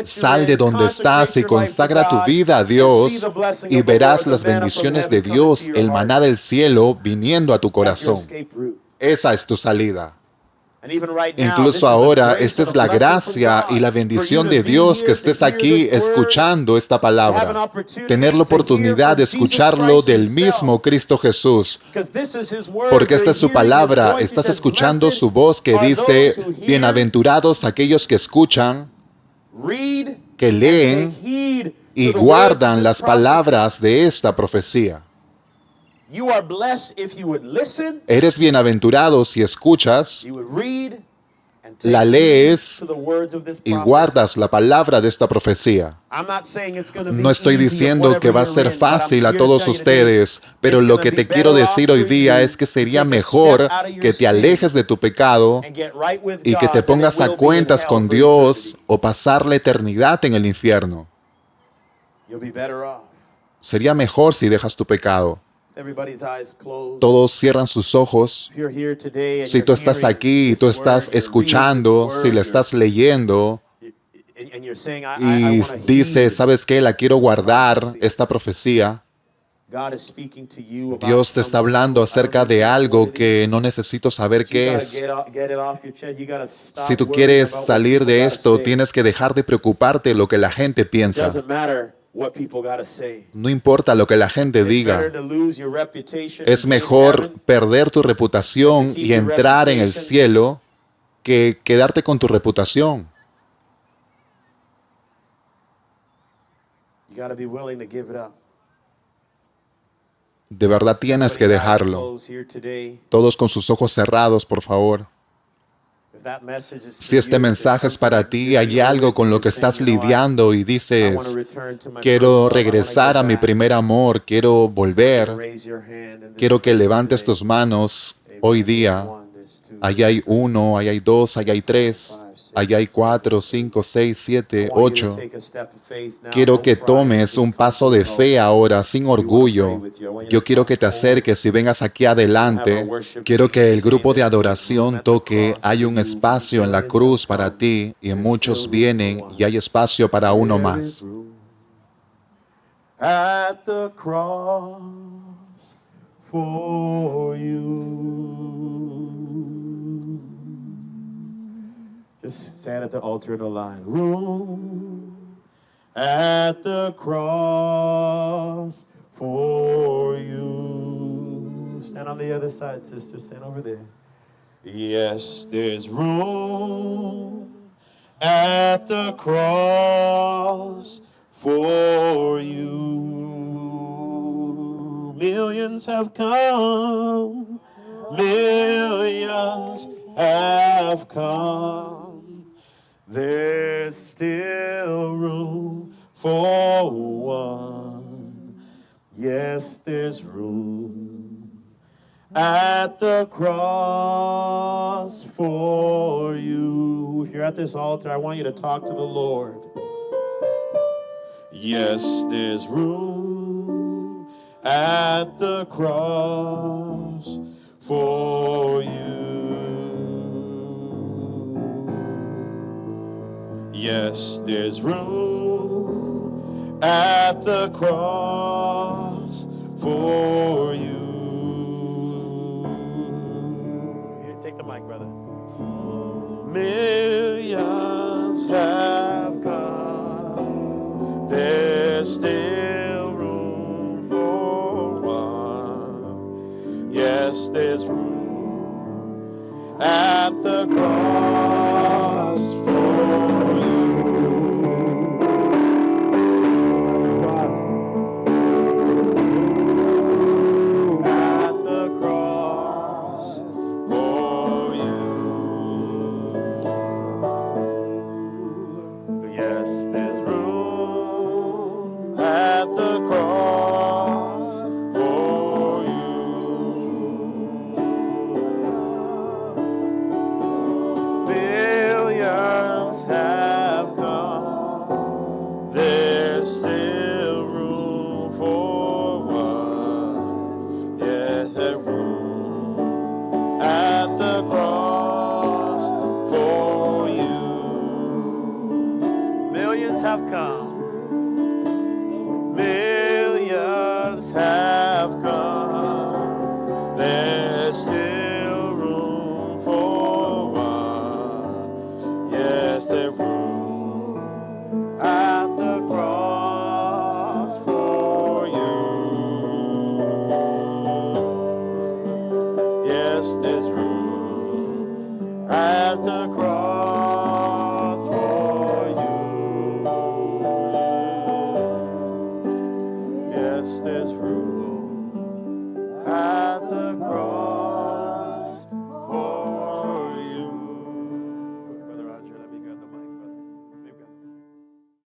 Sal de donde estás y consagra tu vida a Dios y verás las bendiciones de Dios, el maná del cielo, viniendo a tu corazón. Esa es tu salida. Incluso ahora, esta es la gracia y la bendición de Dios que estés aquí escuchando esta palabra. Tener la oportunidad de escucharlo del mismo Cristo Jesús. Porque esta es su palabra. Estás escuchando su voz que dice, bienaventurados aquellos que escuchan, que leen y guardan las palabras de esta profecía. Eres bienaventurado si escuchas, la lees y guardas la palabra de esta profecía. No estoy diciendo que va a ser fácil a todos ustedes, pero lo que te quiero decir hoy día es que sería mejor que te alejes de tu pecado y que te pongas a cuentas con Dios o pasar la eternidad en el infierno. Sería mejor si dejas tu pecado. Todos cierran sus ojos. Si tú estás aquí y tú estás escuchando, si le estás leyendo y dices, ¿sabes qué? La quiero guardar, esta profecía. Dios te está hablando acerca de algo que no necesito saber qué es. Si tú quieres salir de esto, tienes que dejar de preocuparte de lo que la gente piensa. No importa lo que la gente diga. Es mejor perder tu reputación y entrar en el cielo que quedarte con tu reputación. De verdad tienes que dejarlo. Todos con sus ojos cerrados, por favor. Si este mensaje es para ti, hay algo con lo que estás lidiando y dices, quiero regresar a mi primer amor, quiero volver, quiero que levantes tus manos hoy día. Allá hay 1, allá hay 2, allá hay 3, allá hay 4, 5, 6, 7, 8. Quiero que tomes un paso de fe ahora, sin orgullo. Yo quiero que te acerques y vengas aquí adelante. Quiero que el grupo de adoración toque. Hay un espacio en la cruz para ti y muchos vienen y hay espacio para uno más. At the cross for you. Just stand at the altar in a line. Room at the cross for you. Stand on the other side, sister. Stand over there. Yes, there's room at the cross for you. Millions have come, millions have come. There's still room for one. Yes, there's room at the cross for you. If you're at this altar, I want you to talk to the Lord. Yes, there's room at the cross for you. Yes, there's room at the cross for you. Here, take the mic, brother. Millions have come. There's still room for one. Yes, there's room at the cross for you. At the cross for you. Yes, there's room at the cross for you. Millions have come. There's still room for one. Yes, there's room at the cross for you. Millions have come. Millions have come. There's still room for one. Yes, there's room at the cross for you. Yes, there's room at the cross.